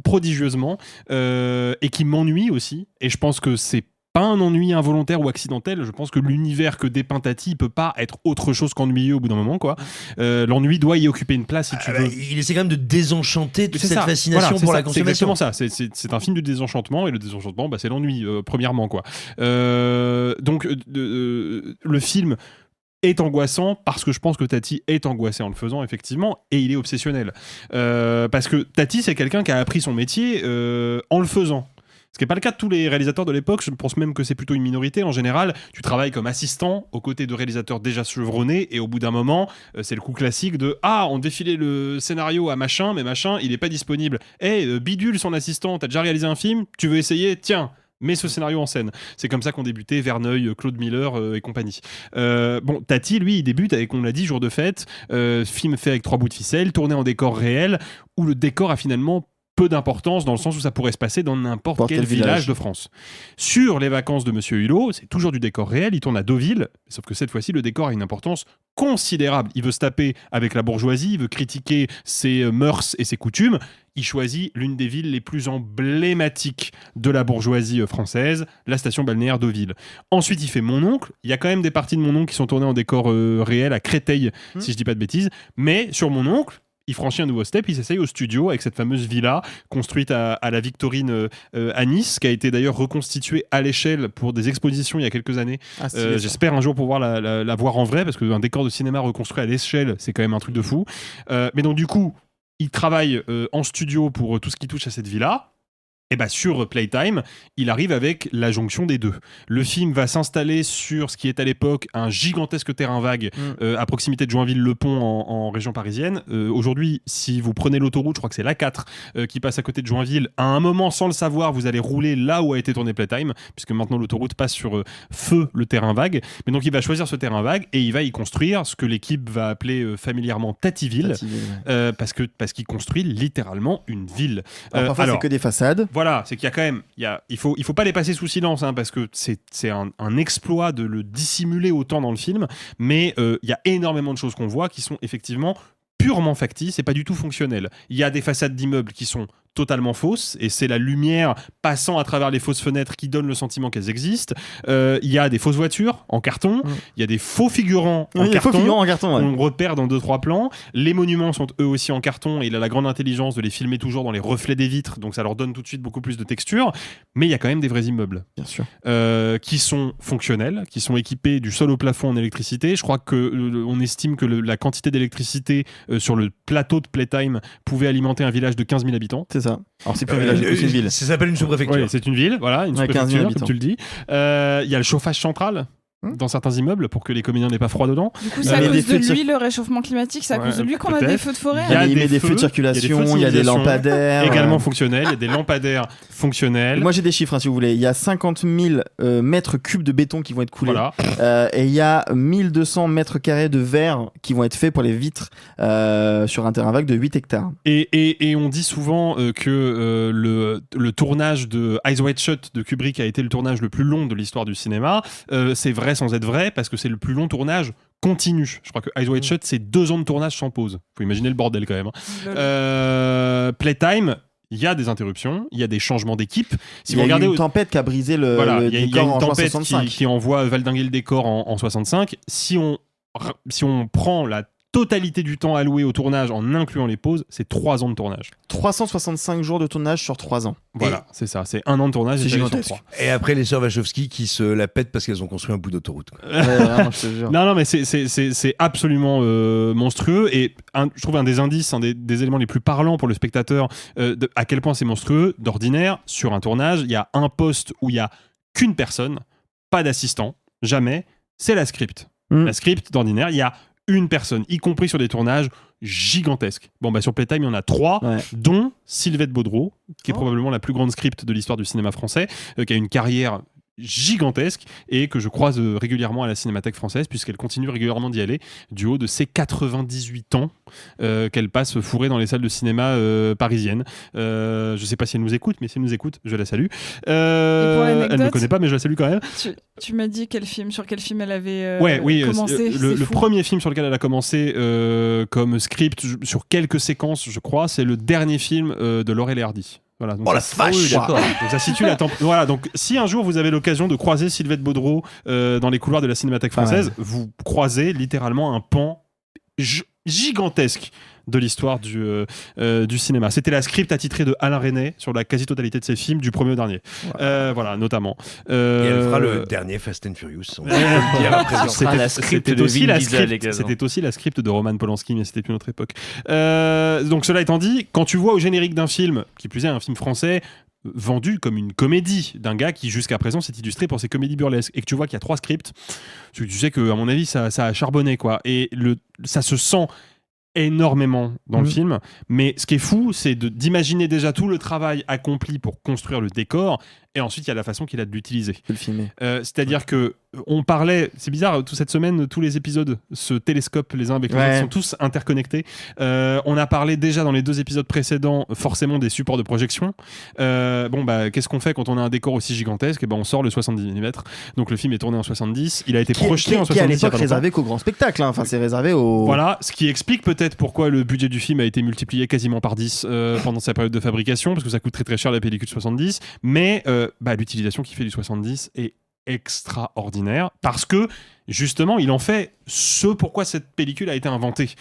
prodigieusement et qui m'ennuie aussi. Et je pense que c'est pas un ennui involontaire ou accidentel. Je pense que l'univers que dépeint Tati peut pas être autre chose qu'ennuyeux au bout d'un moment, quoi. L'ennui doit y occuper une place si tu veux. Il essaie quand même de désenchanter toute cette fascination pour la consommation. C'est exactement ça. C'est un film du désenchantement, et le désenchantement, c'est l'ennui, premièrement, quoi. Donc, le film est angoissant parce que je pense que Tati est angoissé en le faisant, effectivement, et il est obsessionnel. Parce que Tati, c'est quelqu'un qui a appris son métier en le faisant. Ce qui n'est pas le cas de tous les réalisateurs de l'époque. Je pense même que c'est plutôt une minorité. En général, tu travailles comme assistant aux côtés de réalisateurs déjà chevronnés, et au bout d'un moment, c'est le coup classique de « Ah, on défilait le scénario à machin, mais machin, il n'est pas disponible. Bidule, son assistant, t'as déjà réalisé un film, tu veux essayer? Tiens !» Mets ce scénario en scène. C'est comme ça qu'ont débuté Verneuil, Claude Miller et compagnie. Tati, lui, il débute avec, on l'a dit, Jour de fête, film fait avec 3 bouts de ficelle, tourné en décor réel, où le décor a finalement peu d'importance dans le sens où ça pourrait se passer dans n'importe quel village de France. Sur Les vacances de Monsieur Hulot, c'est toujours du décor réel, il tourne à Deauville, sauf que cette fois-ci, le décor a une importance considérable. Il veut se taper avec la bourgeoisie, il veut critiquer ses mœurs et ses coutumes. Il choisit l'une des villes les plus emblématiques de la bourgeoisie française, la station balnéaire Deauville. Ensuite, il fait Mon oncle. Il y a quand même des parties de Mon oncle qui sont tournées en décor réel à Créteil, si je dis pas de bêtises. Mais sur Mon oncle, il franchit un nouveau step, il s'essaye au studio avec cette fameuse villa construite à la Victorine à Nice, qui a été d'ailleurs reconstituée à l'échelle pour des expositions il y a quelques années. J'espère un jour pouvoir la voir en vrai, parce qu'un décor de cinéma reconstruit à l'échelle, c'est quand même un truc de fou. Mais donc du coup, il travaille en studio pour tout ce qui touche à cette villa. Et sur Playtime, il arrive avec la jonction des deux. Le film va s'installer sur ce qui est à l'époque un gigantesque terrain vague à proximité de Joinville-le-Pont en région parisienne. Aujourd'hui, si vous prenez l'autoroute, je crois que c'est l'A4 qui passe à côté de Joinville, à un moment, sans le savoir, vous allez rouler là où a été tourné Playtime, puisque maintenant l'autoroute passe sur feu le terrain vague. Mais donc il va choisir ce terrain vague et il va y construire ce que l'équipe va appeler familièrement Tativille, parce qu'il construit littéralement une ville. Parfois, c'est que des façades. Voilà, c'est qu'il y a quand même, il faut pas les passer sous silence, parce que c'est un exploit de le dissimuler autant dans le film, mais il y a énormément de choses qu'on voit qui sont effectivement purement factices et pas du tout fonctionnelles. Il y a des façades d'immeubles qui sont totalement fausses, et c'est la lumière passant à travers les fausses fenêtres qui donne le sentiment qu'elles existent. Il y a des fausses voitures en carton, il y a des faux figurants en carton, on repère dans 2-3 plans. Les monuments sont eux aussi en carton, et il a la grande intelligence de les filmer toujours dans les reflets des vitres, donc ça leur donne tout de suite beaucoup plus de texture. Mais il y a quand même des vrais immeubles, bien sûr, qui sont fonctionnels, qui sont équipés du sol au plafond en électricité. Je crois que on estime que la quantité d'électricité sur le plateau de Playtime pouvait alimenter un village de 15 000 habitants. C'est ça. Alors c'est plus un village, c'est une ville. Ça s'appelle une sous-préfecture. Oui, c'est une ville, voilà, une sous-préfecture, comme tu le dis. Il y a le chauffage central dans certains immeubles pour que les comédiens n'aient pas froid dedans. Du coup, c'est à cause de lui, le réchauffement climatique, c'est à cause de lui qu'on a des feux de forêt. Il y a des feux de circulation, il y a des lampadaires. Également fonctionnels, il y a des lampadaires fonctionnels. Moi j'ai des chiffres, si vous voulez. Il y a 50 000 mètres cubes de béton qui vont être coulés. Voilà. Et il y a 1200 mètres carrés de verre qui vont être faits pour les vitres sur un terrain vague de 8 hectares. Et on dit souvent que le tournage de Eyes Wide Shut de Kubrick a été le tournage le plus long de l'histoire du cinéma. C'est vrai sans être vrai, parce que c'est le plus long tournage continu. Je crois que Eyes Wide Shut, c'est 2 ans de tournage sans pause. Faut imaginer le bordel quand même. Playtime, il y a des interruptions, il y a des changements d'équipe. Si il y a eu une tempête qui a brisé le décor en 65. Il y a une tempête qui envoie valdinguer le décor en 65. Si on prend la totalité du temps alloué au tournage en incluant les pauses, c'est 3 ans de tournage. 365 jours de tournage sur 3 ans. Voilà, c'est ça, c'est 1 an de tournage. C'est gigantesque. Et après les sœurs Wachowski qui se la pètent parce qu'elles ont construit un bout d'autoroute. Vraiment, je te jure. Non, mais c'est absolument monstrueux, et je trouve un des indices, un des éléments les plus parlants pour le spectateur, à quel point c'est monstrueux. D'ordinaire, sur un tournage, il y a un poste où il y a qu'une personne, pas d'assistant, jamais, c'est la script. La script, d'ordinaire, il y a une personne, y compris sur des tournages gigantesques. Bon, bah sur Playtime, il y en a 3, dont Sylvette Baudreau, qui est probablement la plus grande script de l'histoire du cinéma français, qui a une carrière gigantesque et que je croise régulièrement à la Cinémathèque française puisqu'elle continue régulièrement d'y aller du haut de ses 98 ans qu'elle passe fourrée dans les salles de cinéma parisiennes. Je sais pas si elle nous écoute, mais si elle nous écoute, je la salue. Elle ne me connaît pas, mais je la salue quand même. Tu m'as dit sur quel film elle avait commencé. commencé. Le premier film sur lequel elle a commencé comme script sur quelques séquences, je crois, c'est le dernier film de Laurel et Hardy. Voilà, donc la vache, d'accord. Donc ça situe la Voilà, donc si un jour vous avez l'occasion de croiser Sylvette Baudreau dans les couloirs de la Cinémathèque française, vous croisez littéralement un pan gigantesque de l'histoire du cinéma. C'était la script attitrée de Alain Resnais sur la quasi-totalité de ses films, du premier au dernier. Voilà, notamment. Et elle fera le dernier Fast and Furious. On peut le dire à présent. C'était aussi la script de Roman Polanski, mais c'était une autre époque. Donc cela étant dit, quand tu vois au générique d'un film, qui plus est un film français, vendu comme une comédie d'un gars qui jusqu'à présent s'est illustré pour ses comédies burlesques, et que tu vois qu'il y a 3 scripts, tu sais que à mon avis ça a charbonné quoi, et ça se sent énormément dans le film, mais ce qui est fou, c'est d'imaginer déjà tout le travail accompli pour construire le décor, et ensuite il y a la façon qu'il a de l'utiliser. De le filmer. C'est-à-dire que on parlait, c'est bizarre, toute cette semaine, tous les épisodes se télescopent les uns avec les autres, sont tous interconnectés. On a parlé déjà dans les 2 épisodes précédents, forcément des supports de projection. Qu'est-ce qu'on fait quand on a un décor aussi gigantesque? On sort le 70 mm. Donc le film est tourné en 70, il a été projeté en 70. Qui à l'époque réservé qu'au grand spectacle, enfin c'est réservé au... Voilà, ce qui explique peut-être pourquoi le budget du film a été multiplié quasiment par 10 pendant sa période de fabrication, parce que ça coûte très très cher la pellicule 70, mais l'utilisation qu'il fait du 70 est extraordinaire, parce que justement il en fait ce pourquoi cette pellicule a été inventée.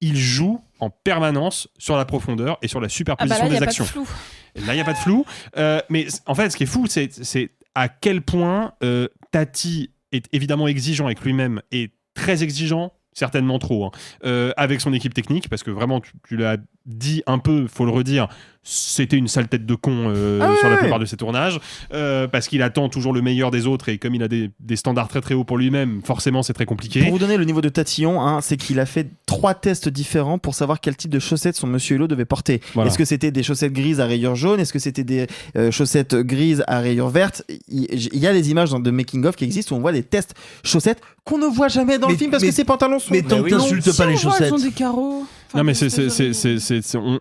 Il joue en permanence sur la profondeur et sur la superposition des actions. Là il n'y a pas de flou, mais en fait ce qui est fou c'est à quel point Tati est évidemment exigeant avec lui-même et très exigeant, certainement trop, avec son équipe technique, parce que vraiment tu l'as dit un peu, faut le redire, c'était une sale tête de con sur la plupart de ses tournages, parce qu'il attend toujours le meilleur des autres, et comme il a des standards très très hauts pour lui-même, forcément c'est très compliqué. Pour vous donner le niveau de tatillon, c'est qu'il a fait 3 tests différents pour savoir quel type de chaussettes son Monsieur Hulot devait porter. Voilà. Est-ce que c'était des chaussettes grises à rayures jaunes? Est-ce que c'était des chaussettes grises à rayures vertes? Il y a des images de making-of qui existent où on voit des tests chaussettes qu'on ne voit jamais dans le film, parce que ces pantalons sont... Mais tant que t'insultes pas les chaussettes. Ils ont des carreaux. Non mais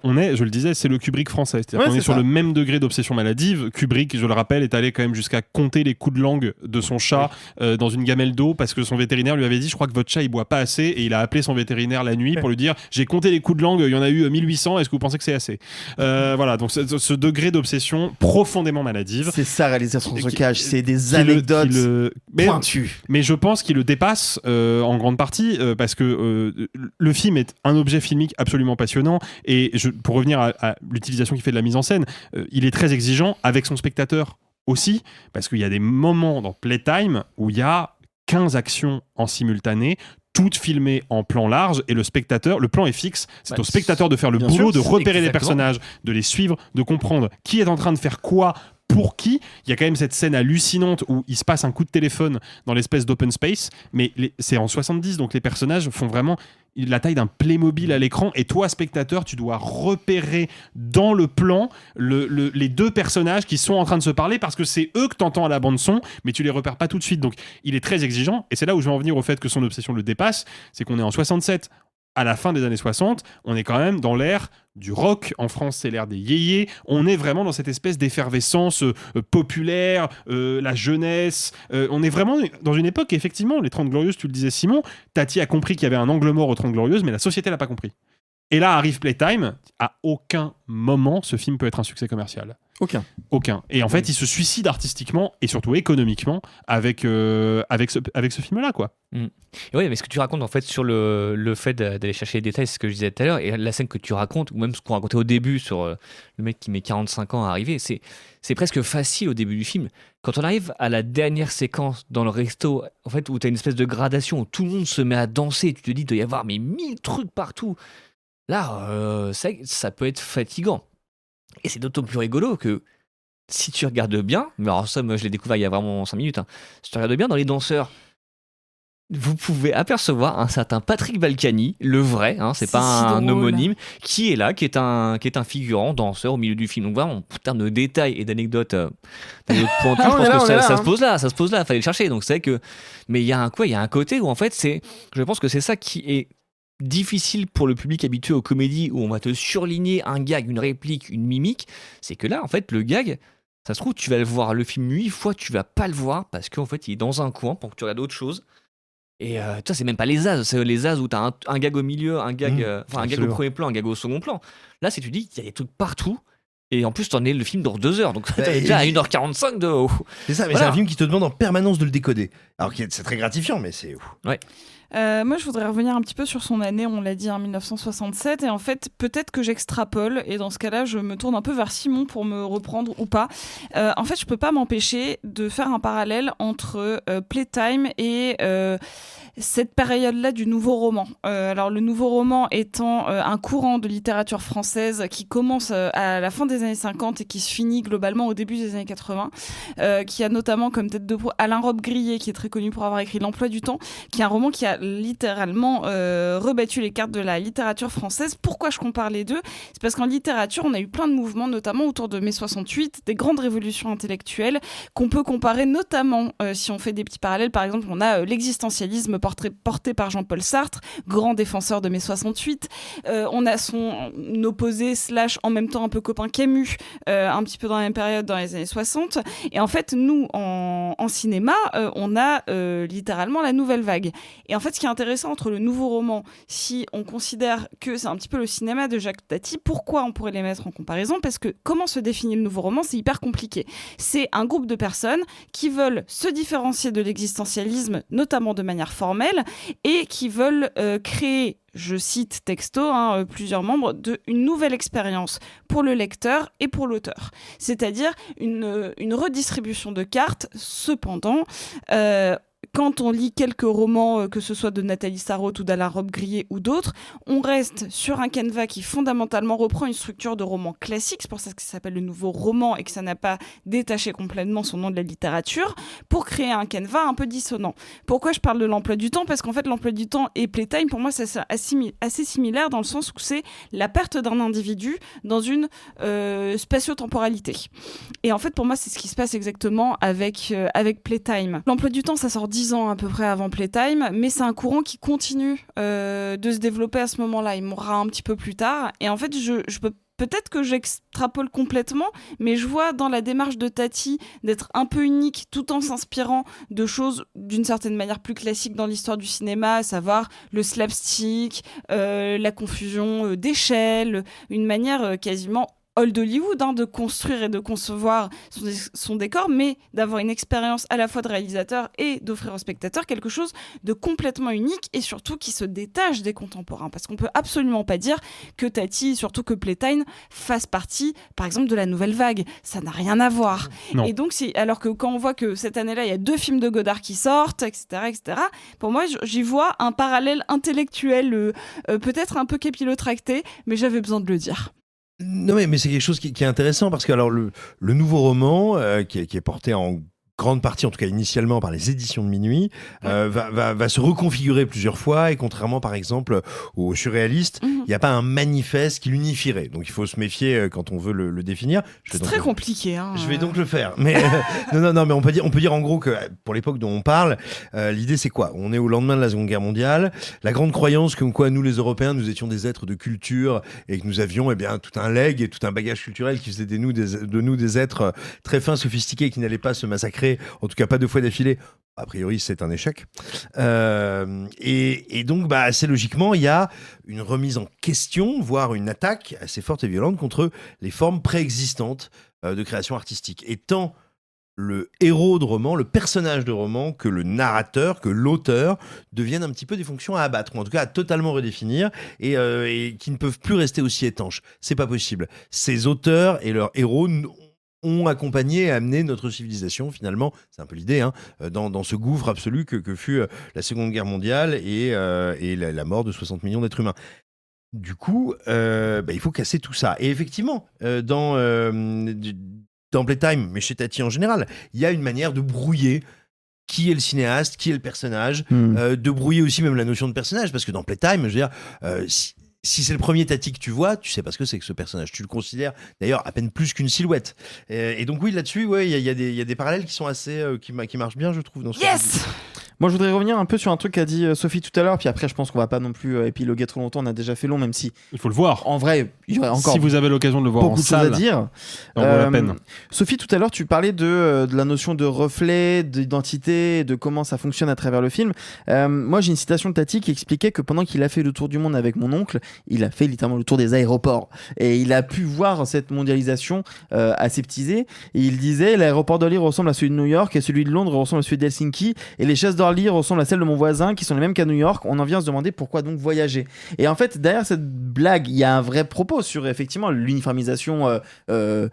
on est, je le disais, c'est le Kubrick français. C'est-à-dire qu'on est sur le même degré d'obsession maladive. Kubrick, je le rappelle, est allé quand même jusqu'à compter les coups de langue de son chat dans une gamelle d'eau, parce que son vétérinaire lui avait dit, je crois que votre chat il boit pas assez, et il a appelé son vétérinaire la nuit pour lui dire, j'ai compté les coups de langue, il y en a eu 1800, est-ce que vous pensez que c'est assez? Voilà, donc ce degré d'obsession profondément maladive. C'est ça, réalisation se cache, c'est des anecdotes pointues. Mais je pense qu'il le dépasse en grande partie, parce que le film est un objet filmique absolument passionnant, et pour revenir à l'utilisation qu'il fait de la mise en scène, il est très exigeant avec son spectateur aussi, parce qu'il y a des moments dans Playtime où il y a 15 actions en simultané, toutes filmées en plan large, et le plan est fixe, c'est au spectateur de faire le boulot, de repérer les personnages, de les suivre, de comprendre qui est en train de faire quoi, pour qui. Il y a quand même cette scène hallucinante où il se passe un coup de téléphone dans l'espèce d'open space, mais c'est en 70, donc les personnages font vraiment la taille d'un Playmobil à l'écran, et toi spectateur tu dois repérer dans le plan les 2 personnages qui sont en train de se parler, parce que c'est eux que t'entends à la bande son, mais tu les repères pas tout de suite. Donc il est très exigeant, et c'est là où je vais en venir au fait que son obsession le dépasse. C'est qu'on est en 67, à la fin des années 60, on est quand même dans l'ère du rock. En France, c'est l'ère des yéyés. On est vraiment dans cette espèce d'effervescence populaire, la jeunesse. On est vraiment dans une époque, effectivement, les 30 Glorieuses, tu le disais Simon, Tati a compris qu'il y avait un angle mort aux 30 Glorieuses, mais la société l'a pas compris. Et là arrive Playtime, à aucun moment ce film peut être un succès commercial. Aucun. Et en fait, il se suicide artistiquement et surtout économiquement avec ce film-là, quoi. Et oui, mais ce que tu racontes en fait sur le fait d'aller chercher les détails, c'est ce que je disais tout à l'heure, et la scène que tu racontes, ou même ce qu'on racontait au début sur le mec qui met 45 ans à arriver, c'est presque facile au début du film. Quand on arrive à la dernière séquence dans le resto, en fait, où tu as une espèce de gradation, où tout le monde se met à danser, tu te dis, il doit y avoir 1000 trucs partout. Là, ça peut être fatigant. Et c'est d'autant plus rigolo que si tu regardes bien, mais alors ça, moi je l'ai découvert il y a vraiment 5 minutes, si tu regardes bien dans les danseurs, vous pouvez apercevoir un certain Patrick Balkany, le vrai, hein, c'est pas un drôle. homonyme, qui est là, qui est un figurant, danseur au milieu du film. Donc voilà, en termes de détails et d'anecdotes, pointues, je pense que ça se pose là, fallait le chercher. Donc c'est vrai que, mais il y a un côté où en fait je pense que c'est ça qui est difficile pour le public habitué aux comédies où on va te surligner un gag, une réplique, une mimique. C'est que là, en fait, le gag, ça se trouve, tu vas le voir le film 8 fois, tu vas pas le voir parce qu'en fait, il est dans un coin pour que tu regardes autre chose. Et ça, c'est même pas les as, c'est les as où t'as un gag au milieu, un gag au premier plan, un gag au second plan. Là, c'est tu dis, il y a des trucs partout. Et en plus, t'en es le film dure 2 heures, donc t'es déjà à 1h45 de haut. C'est ça, mais c'est un film qui te demande en permanence de le décoder. Alors que c'est très gratifiant, mais c'est... Ouais. Moi, je voudrais revenir un petit peu sur son année, on l'a dit, en 1967. Et en fait, peut-être que j'extrapole. Et dans ce cas-là, je me tourne un peu vers Simon pour me reprendre ou pas. En fait, je peux pas m'empêcher de faire un parallèle entre Playtime et cette période-là du nouveau roman. Alors, le nouveau roman étant un courant de littérature française qui commence à la fin des années 50 et qui se finit globalement au début des années 80, qui a notamment comme tête de proue Alain Robbe-Grillet, qui est très connu pour avoir écrit L'Emploi du temps, qui est un roman qui a littéralement rebattu les cartes de la littérature française. Pourquoi je compare les deux ? C'est parce qu'en littérature, on a eu plein de mouvements, notamment autour de mai 68, des grandes révolutions intellectuelles qu'on peut comparer notamment, si on fait des petits parallèles, par exemple, on a l'existentialisme porté par Jean-Paul Sartre, grand défenseur de mai 68. On a son opposé / en même temps un peu copain Camus, un petit peu dans la même période, dans les années 60. Et en fait, nous, en cinéma, on a littéralement la nouvelle vague. Et en fait, ce qui est intéressant entre le nouveau roman, si on considère que c'est un petit peu le cinéma de Jacques Tati, pourquoi on pourrait les mettre en comparaison ? Parce que comment se définit le nouveau roman ? C'est hyper compliqué. C'est un groupe de personnes qui veulent se différencier de l'existentialisme, notamment de manière formelle, et qui veulent créer, je cite texto, plusieurs membres, une nouvelle expérience pour le lecteur et pour l'auteur. C'est-à-dire une redistribution de cartes. Cependant, quand on lit quelques romans, que ce soit de Nathalie Sarraute ou d'Alain Robbe-Grillet ou d'autres, on reste sur un canevas qui fondamentalement reprend une structure de roman classique, c'est pour ça que ça s'appelle le nouveau roman et que ça n'a pas détaché complètement son nom de la littérature, pour créer un canevas un peu dissonant. Pourquoi je parle de l'emploi du temps ? Parce qu'en fait, l'emploi du temps et Playtime, pour moi, c'est assez similaire dans le sens où c'est la perte d'un individu dans une spatio-temporalité. Et en fait, pour moi, c'est ce qui se passe exactement avec Playtime. L'emploi du temps, ça sort 10 ans à peu près avant Playtime, mais c'est un courant qui continue de se développer à ce moment-là. Il mourra un petit peu plus tard. Et en fait, je peux peut-être que j'extrapole complètement, mais je vois dans la démarche de Tati d'être un peu unique tout en s'inspirant de choses d'une certaine manière plus classiques dans l'histoire du cinéma, à savoir le slapstick, la confusion d'échelles, une manière quasiment old Hollywood, de construire et de concevoir son décor, mais d'avoir une expérience à la fois de réalisateur et d'offrir au spectateur quelque chose de complètement unique et surtout qui se détache des contemporains. Parce qu'on peut absolument pas dire que Tati, surtout que Playtime, fasse partie, par exemple, de la nouvelle vague. Ça n'a rien à voir. Non. Et donc, alors que quand on voit que cette année-là, il y a 2 films de Godard qui sortent, etc., pour moi, j'y vois un parallèle intellectuel, peut-être un peu capillotracté, mais j'avais besoin de le dire. Non mais c'est quelque chose qui est intéressant parce que alors le nouveau roman qui est porté en grande partie, en tout cas initialement, par les éditions de Minuit, va se reconfigurer plusieurs fois et contrairement par exemple aux surréalistes, il n'y a pas un manifeste qui l'unifierait. Donc il faut se méfier quand on veut le définir. C'est très compliqué. Je vais donc le faire. Mais non, mais on peut dire en gros que pour l'époque dont on parle, l'idée c'est quoi ? On est au lendemain de la Seconde Guerre mondiale, la grande croyance comme quoi nous les Européens, nous étions des êtres de culture et que nous avions tout un legs et tout un bagage culturel qui faisait de nous des êtres très fins, sophistiqués qui n'allaient pas se massacrer, en tout cas pas 2 fois d'affilée. A priori, c'est un échec. Et donc, assez logiquement, il y a une remise en question, voire une attaque assez forte et violente contre les formes préexistantes de création artistique. Et tant le héros de roman, le personnage de roman, que le narrateur, que l'auteur deviennent un petit peu des fonctions à abattre, ou en tout cas à totalement redéfinir, et qui ne peuvent plus rester aussi étanches. C'est pas possible. Ces auteurs et leurs héros ont accompagné et amené notre civilisation, finalement, c'est un peu l'idée, dans ce gouffre absolu que fut la Seconde Guerre mondiale et la mort de 60 millions d'êtres humains. Du coup, il faut casser tout ça. Et effectivement, dans Playtime, mais chez Tati en général, il y a une manière de brouiller qui est le cinéaste, qui est le personnage, de brouiller aussi même la notion de personnage, parce que dans Playtime, je veux dire, si c'est le premier Tati que tu vois, tu sais pas ce que c'est que ce personnage. Tu le considères d'ailleurs à peine plus qu'une silhouette. Et donc oui, là-dessus, il y a des parallèles qui sont assez, qui marchent bien, je trouve. Dans ce Moi, je voudrais revenir un peu sur un truc qu'a dit Sophie tout à l'heure, puis après, je pense qu'on va pas non plus épiloguer trop longtemps. On a déjà fait long, même si. Il faut le voir. En vrai, il y aurait encore. Si vous avez l'occasion de le voir en salle, beaucoup de choses à dire. ça vaut la peine. Sophie, tout à l'heure, tu parlais de la notion de reflet, d'identité, de comment ça fonctionne à travers le film. Moi, j'ai une citation de Tati qui expliquait que pendant qu'il a fait le tour du monde avec mon oncle, il a fait littéralement le tour des aéroports et il a pu voir cette mondialisation aseptisée. Et il disait l'aéroport d'Orly ressemble à celui de New York et celui de Londres ressemble à celui d'Helsinki et les chaises d'Orly ressemblent à celles de mon voisin qui sont les mêmes qu'à New York. On en vient à se demander pourquoi donc voyager. Et en fait, derrière cette blague, il y a un vrai propos sur effectivement l'uniformisation que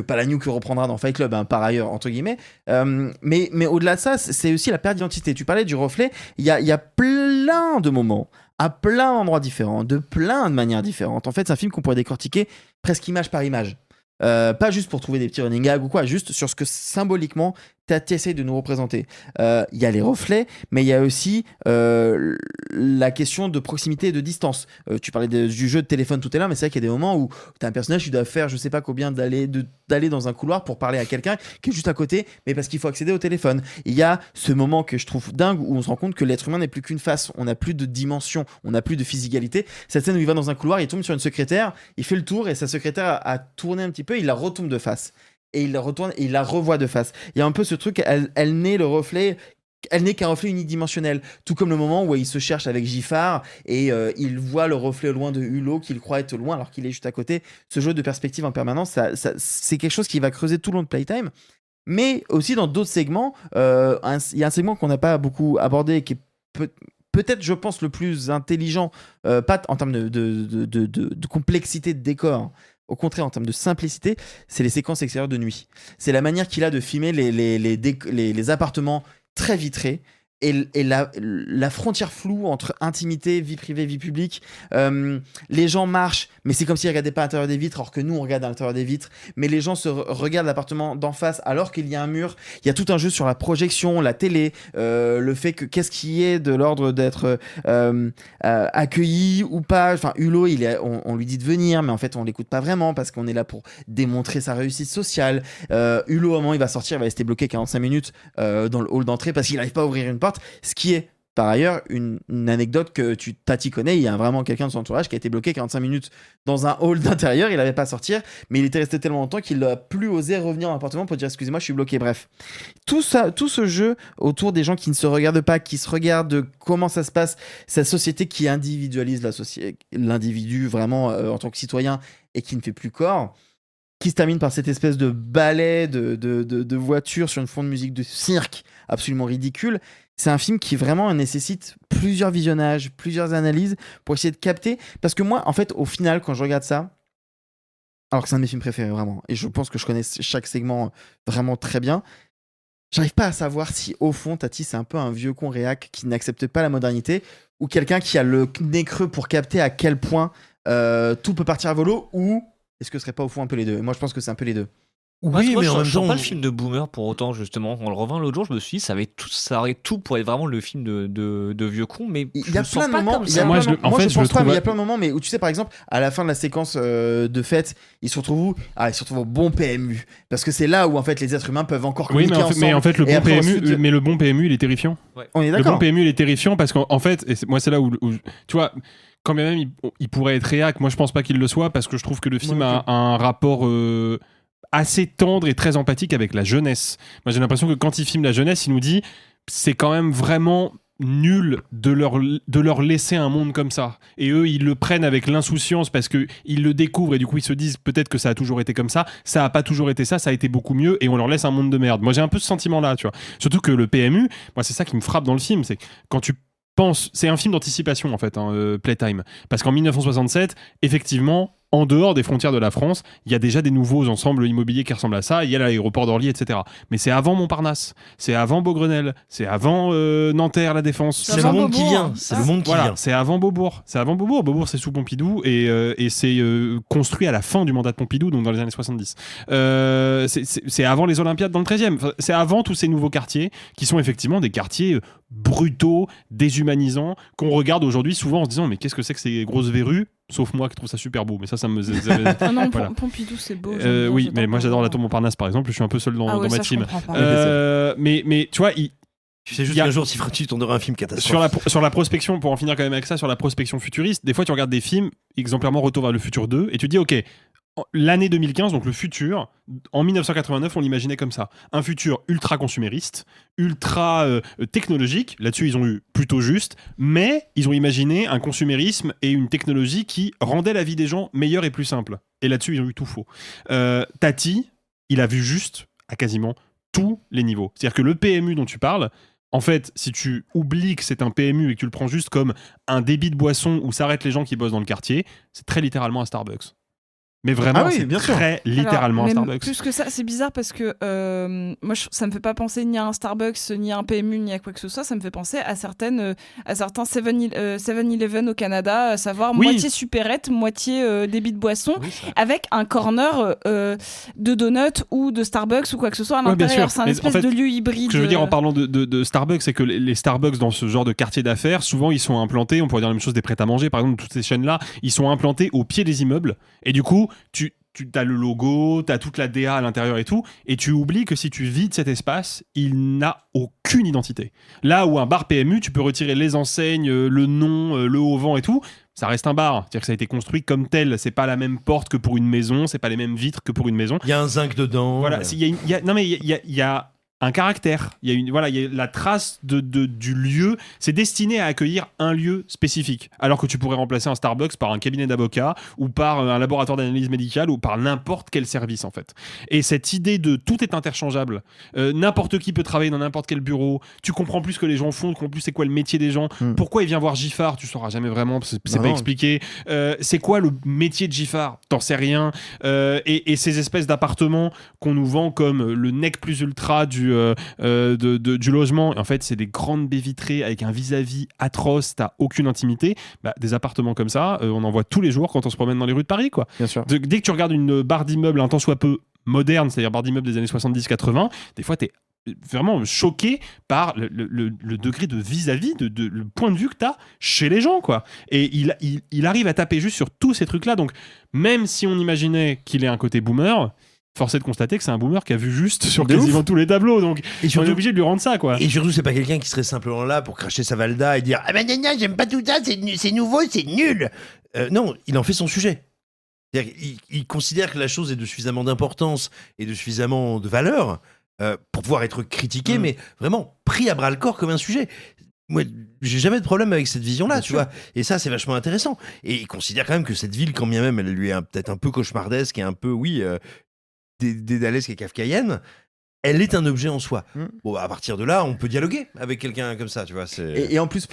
Palahniuk reprendra dans Fight Club, par ailleurs, entre guillemets. Mais au-delà de ça, c'est aussi la perte d'identité. Tu parlais du reflet, il y a plein de moments à plein d'endroits différents, de plein de manières différentes. En fait, c'est un film qu'on pourrait décortiquer presque image par image. Pas juste pour trouver des petits running gags ou quoi, juste sur ce que symboliquement Tati essaye de nous représenter. Il y a les reflets, mais il y a aussi la question de proximité et de distance. Tu parlais du jeu de téléphone tout à l'heure, mais c'est vrai qu'il y a des moments où tu as un personnage qui doit faire je sais pas combien d'aller dans un couloir pour parler à quelqu'un qui est juste à côté, mais parce qu'il faut accéder au téléphone. Il y a ce moment que je trouve dingue où on se rend compte que l'être humain n'est plus qu'une face, on n'a plus de dimension, on n'a plus de physicalité. Cette scène où il va dans un couloir, il tombe sur une secrétaire, il fait le tour et sa secrétaire a tourné un petit peu, il la retombe de face. Et il la retourne et il la revoit de face. Il y a un peu ce truc, elle n'est le reflet, elle n'est qu'un reflet unidimensionnel. Tout comme le moment où il se cherche avec Giffard et il voit le reflet loin de Hulot qu'il croit être loin alors qu'il est juste à côté. Ce jeu de perspective en permanence, c'est quelque chose qui va creuser tout le long de Playtime. Mais aussi dans d'autres segments, il y a un segment qu'on n'a pas beaucoup abordé qui est peut-être, je pense, le plus intelligent, pas en termes de complexité de décor. Au contraire, en termes de simplicité, c'est les séquences extérieures de nuit. C'est la manière qu'il a de filmer les appartements très vitrés et la frontière floue entre intimité, vie privée, vie publique. Les gens marchent, mais c'est comme s'ils ne regardaient pas à l'intérieur des vitres, alors que nous, on regarde à l'intérieur des vitres. Mais les gens se regardent l'appartement d'en face alors qu'il y a un mur. Il y a tout un jeu sur la projection, la télé, le fait que qu'est-ce qui est de l'ordre d'être accueilli ou pas. Enfin, Hulot, on lui dit de venir, mais en fait, on l'écoute pas vraiment parce qu'on est là pour démontrer sa réussite sociale. Hulot, à un moment, il va sortir, il va rester bloqué 45 minutes dans le hall d'entrée parce qu'il n'arrive pas à ouvrir une porte. Ce qui est, par ailleurs, une anecdote que Tati connaît. Il y a vraiment quelqu'un de son entourage qui a été bloqué 45 minutes dans un hall d'intérieur. Il n'avait pas à sortir, mais il était resté tellement longtemps qu'il n'a plus osé revenir dans l'appartement pour dire excusez-moi, je suis bloqué. Bref, tout ce jeu autour des gens qui ne se regardent pas, qui se regardent, comment ça se passe, cette société qui individualise l'individu vraiment en tant que citoyen et qui ne fait plus corps, qui se termine par cette espèce de ballet de voiture sur une fond de musique de cirque absolument ridicule. C'est un film qui vraiment nécessite plusieurs visionnages, plusieurs analyses pour essayer de capter. Parce que moi, en fait, au final, quand je regarde ça, alors que c'est un de mes films préférés, vraiment, et je pense que je connais chaque segment vraiment très bien, j'arrive pas à savoir si, au fond, Tati, c'est un peu un vieux con réac qui n'accepte pas la modernité ou quelqu'un qui a le nez creux pour capter à quel point tout peut partir à volo, ou est-ce que ce serait pas au fond un peu les deux? Et moi, je pense que c'est un peu les deux. Oui, mais en même temps, je sens pas le film de boomer pour autant, justement. En le revoyant l'autre jour, je me suis dit, ça aurait tout pour être vraiment le film de vieux con, mais il y a plein de moments. Il y a plein de moments, mais où tu sais, par exemple, à la fin de la séquence de fête, ils se retrouvent où? Ils se retrouvent au bon PMU, parce que c'est là où en fait les êtres humains peuvent encore communiquer ensemble. Mais en fait, le bon PMU, il est terrifiant. Ouais. On est d'accord. Le bon PMU, il est terrifiant parce qu'en fait, moi, c'est là où tu vois. Quand même, il pourrait être réac. Moi, je pense pas qu'il le soit parce que je trouve que le film a un rapport assez tendre et très empathique avec la jeunesse. Moi, j'ai l'impression que quand il filme la jeunesse, il nous dit c'est quand même vraiment nul de leur laisser un monde comme ça. Et eux, ils le prennent avec l'insouciance parce qu'ils le découvrent et du coup, ils se disent peut-être que ça a toujours été comme ça. Ça a pas toujours été ça, ça a été beaucoup mieux et on leur laisse un monde de merde. Moi, j'ai un peu ce sentiment-là, tu vois. Surtout que le PMU, moi, c'est ça qui me frappe dans le film, c'est quand tu c'est un film d'anticipation en fait, Playtime, parce qu'en 1967, effectivement, en dehors des frontières de la France, il y a déjà des nouveaux ensembles immobiliers qui ressemblent à ça. Il y a l'aéroport d'Orly, etc. Mais c'est avant Montparnasse, c'est avant Beaugrenelle, c'est avant Nanterre, la Défense. C'est le monde qui vient. C'est le monde qui vient. C'est avant Beaubourg. C'est avant Beaubourg. Beaubourg, c'est sous Pompidou et c'est construit à la fin du mandat de Pompidou, donc dans les années 70. C'est avant les Olympiades dans le 13e. Enfin, c'est avant tous ces nouveaux quartiers qui sont effectivement des quartiers brutaux, déshumanisants, qu'on regarde aujourd'hui souvent en se disant mais qu'est-ce que c'est que ces grosses verrues, sauf moi qui trouve ça super beau, mais ça me ah non, voilà. Pompidou c'est beau. Oui, mais moi j'adore la tour Montparnasse par exemple, je suis un peu seul dans ma team. Mais tu vois, c'est juste qu'un jour, si tu tourneras un film catastrophique. Sur la prospection, pour en finir quand même avec ça, sur la prospection futuriste, des fois tu regardes des films, exemplairement Retour vers le futur 2, et tu dis ok, l'année 2015, donc le futur, en 1989, on l'imaginait comme ça. Un futur ultra consumériste, ultra technologique. Là-dessus, ils ont eu plutôt juste. Mais ils ont imaginé un consumérisme et une technologie qui rendait la vie des gens meilleure et plus simple. Et là-dessus, ils ont eu tout faux. Tati, il a vu juste à quasiment tous les niveaux. C'est-à-dire que le PMU dont tu parles, en fait, si tu oublies que c'est un PMU et que tu le prends juste comme un débit de boisson où s'arrêtent les gens qui bossent dans le quartier, c'est très littéralement un Starbucks. Mais vraiment, c'est très littéralement un Starbucks. Plus que ça, c'est bizarre parce que moi, ça me fait pas penser ni à un Starbucks, ni à un PMU, ni à quoi que ce soit. Ça me fait penser à certains 7-Eleven au Canada, à savoir moitié supérette, moitié débit de boisson, avec un corner de donut ou de Starbucks ou quoi que ce soit à l'intérieur. C'est un espèce de lieu hybride. Ce que je veux dire en parlant de Starbucks, c'est que les Starbucks dans ce genre de quartier d'affaires, souvent ils sont implantés, on pourrait dire la même chose des prêt-à-manger, par exemple, toutes ces chaînes-là, ils sont implantés au pied des immeubles. Et du coup, tu as le logo, tu as toute la DA à l'intérieur et tout, et tu oublies que si tu vides cet espace, il n'a aucune identité. Là où un bar PMU, tu peux retirer les enseignes, le nom, le haut vent et tout, ça reste un bar. C'est-à-dire que ça a été construit comme tel. C'est pas la même porte que pour une maison, c'est pas les mêmes vitres que pour une maison. Il y a un zinc dedans. Voilà, il y a un caractère, il y a la trace du lieu, c'est destiné à accueillir un lieu spécifique, alors que tu pourrais remplacer un Starbucks par un cabinet d'avocats ou par un laboratoire d'analyse médicale ou par n'importe quel service en fait. Et cette idée de tout est interchangeable, n'importe qui peut travailler dans n'importe quel bureau, tu comprends plus ce que les gens font, tu comprends plus c'est quoi le métier des gens, pourquoi il vient voir Giffard, tu sauras jamais vraiment, c'est pas expliqué, c'est quoi le métier de Giffard, t'en sais rien, et ces espèces d'appartements qu'on nous vend comme le nec plus ultra du logement, en fait c'est des grandes baies vitrées avec un vis-à-vis atroce, t'as aucune intimité. Des appartements comme ça, on en voit tous les jours quand on se promène dans les rues de Paris, quoi. Bien sûr. Dès que tu regardes une barre d'immeuble un tant soit peu moderne, c'est-à-dire barre d'immeuble des années 70-80, des fois t'es vraiment choqué par le degré de vis-à-vis, le point de vue que t'as chez les gens, quoi. Et il arrive à taper juste sur tous ces trucs-là, donc même si on imaginait qu'il ait un côté boomer, force est de constater que c'est un boomer qui a vu juste sur quasiment tous les tableaux, donc on est obligé de lui rendre ça, quoi. Et surtout, c'est pas quelqu'un qui serait simplement là pour cracher sa valda et dire ah ben gna, j'aime pas tout ça, c'est nouveau, c'est nul. Non, il en fait son sujet. Il considère que la chose est de suffisamment d'importance et de suffisamment de valeur pour pouvoir être critiqué, mais vraiment pris à bras le corps comme un sujet. Moi, j'ai jamais de problème avec cette vision-là, tu vois. Et ça, c'est vachement intéressant. Et il considère quand même que cette ville, quand bien même elle lui est peut-être un peu cauchemardesque et un peu, dédalesque et kafkaïenne, elle est un objet en soi. Bon, à partir de là, on peut dialoguer avec quelqu'un comme ça, tu vois. Et en plus,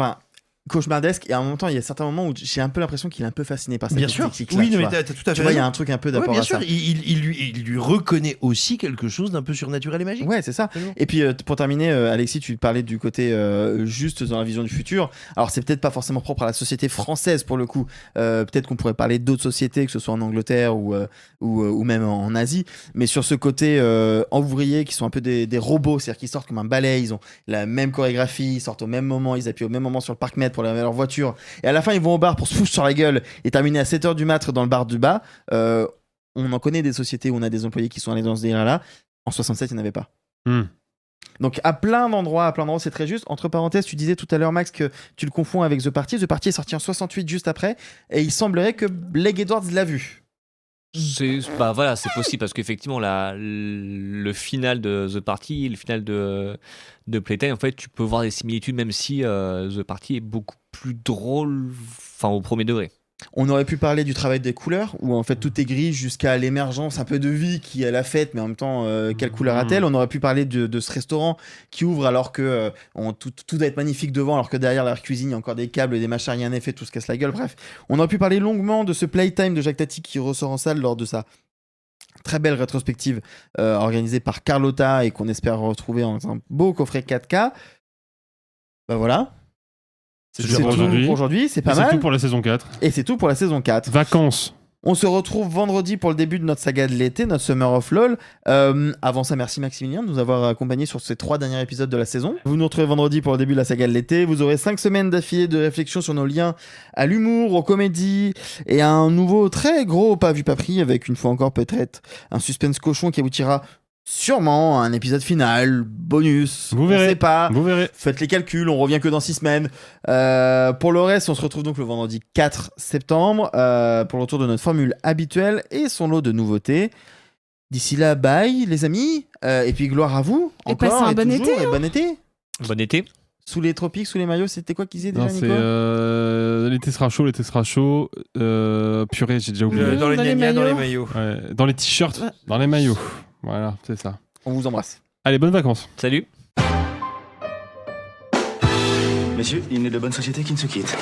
cauchemardesque, et en même temps, il y a certains moments où j'ai un peu l'impression qu'il est un peu fasciné par cette critique. Oui, mais t'as tout à fait tu vois, il y a un truc un peu d'apport à ça. Bien sûr, il lui reconnaît aussi quelque chose d'un peu surnaturel et magique. Ouais, c'est ça. Et puis, pour terminer, Alexis, tu parlais du côté juste dans la vision du futur. Alors, c'est peut-être pas forcément propre à la société française, pour le coup. Peut-être qu'on pourrait parler d'autres sociétés, que ce soit en Angleterre ou même en Asie. Mais sur ce côté ouvrier, qui sont un peu des robots, c'est-à-dire qu'ils sortent comme un balai, ils ont la même chorégraphie, ils sortent au même moment, ils appuient au même moment sur le parc-mètre pour laver leur voiture, et à la fin ils vont au bar pour se foutre sur la gueule et terminer à 7h du mat dans le bar du bas. On en connaît des sociétés où on a des employés qui sont allés dans ce délire là. En 67 il n'y en avait pas. Donc à plein d'endroits c'est très juste. Entre parenthèses, tu disais tout à l'heure, Max, que tu le confonds avec The Party. The Party est sorti en 68 juste après, et il semblerait que Blake Edwards l'a vu. C'est possible, parce qu'effectivement le final de The Party, le final de Playtime, en fait tu peux voir des similitudes, même si The Party est beaucoup plus drôle, au premier degré. On aurait pu parler du travail des couleurs, où en fait tout est gris jusqu'à l'émergence un peu de vie qui est la fête, mais en même temps, quelle couleur a-t-elle ? On aurait pu parler de ce restaurant qui ouvre alors que tout doit être magnifique devant, alors que derrière la cuisine, il y a encore des câbles, des machins, rien n'est fait, tout se casse la gueule. Bref, on aurait pu parler longuement de ce Playtime de Jacques Tati qui ressort en salle lors de sa très belle rétrospective organisée par Carlotta et qu'on espère retrouver dans un beau coffret 4K. Bah voilà. C'est tout pour aujourd'hui, c'est pas mal. C'est tout pour la saison 4. Et c'est tout pour la saison 4. Vacances. On se retrouve vendredi pour le début de notre saga de l'été, notre Summer of LOL. Avant ça, merci Maximilien de nous avoir accompagnés sur ces 3 derniers épisodes de la saison. Vous nous retrouvez vendredi pour le début de la saga de l'été. Vous aurez 5 semaines d'affilée de réflexion sur nos liens à l'humour, aux comédies et à un nouveau très gros pas vu pas pris avec une fois encore peut-être un suspense cochon qui aboutira sûrement à un épisode final, bonus, vous verrez, on sait pas. Vous verrez. Faites les calculs, on revient que dans 6 semaines. Pour le reste, on se retrouve donc le vendredi 4 septembre pour le retour de notre formule habituelle et son lot de nouveautés. D'ici là, bye les amis, et puis gloire à vous. Et encore, passez un bon toujours, été. Et bon été. Bon été. Sous les tropiques, sous les maillots, c'était quoi qu'ils disaient déjà, Nico ? L'été sera chaud. Purée, j'ai déjà oublié. Dans les maillots. Ouais, dans les t-shirts, dans les maillots. Voilà, c'est ça. On vous embrasse. Allez, bonnes vacances. Salut. Messieurs, il n'est de bonne société qui ne se quitte.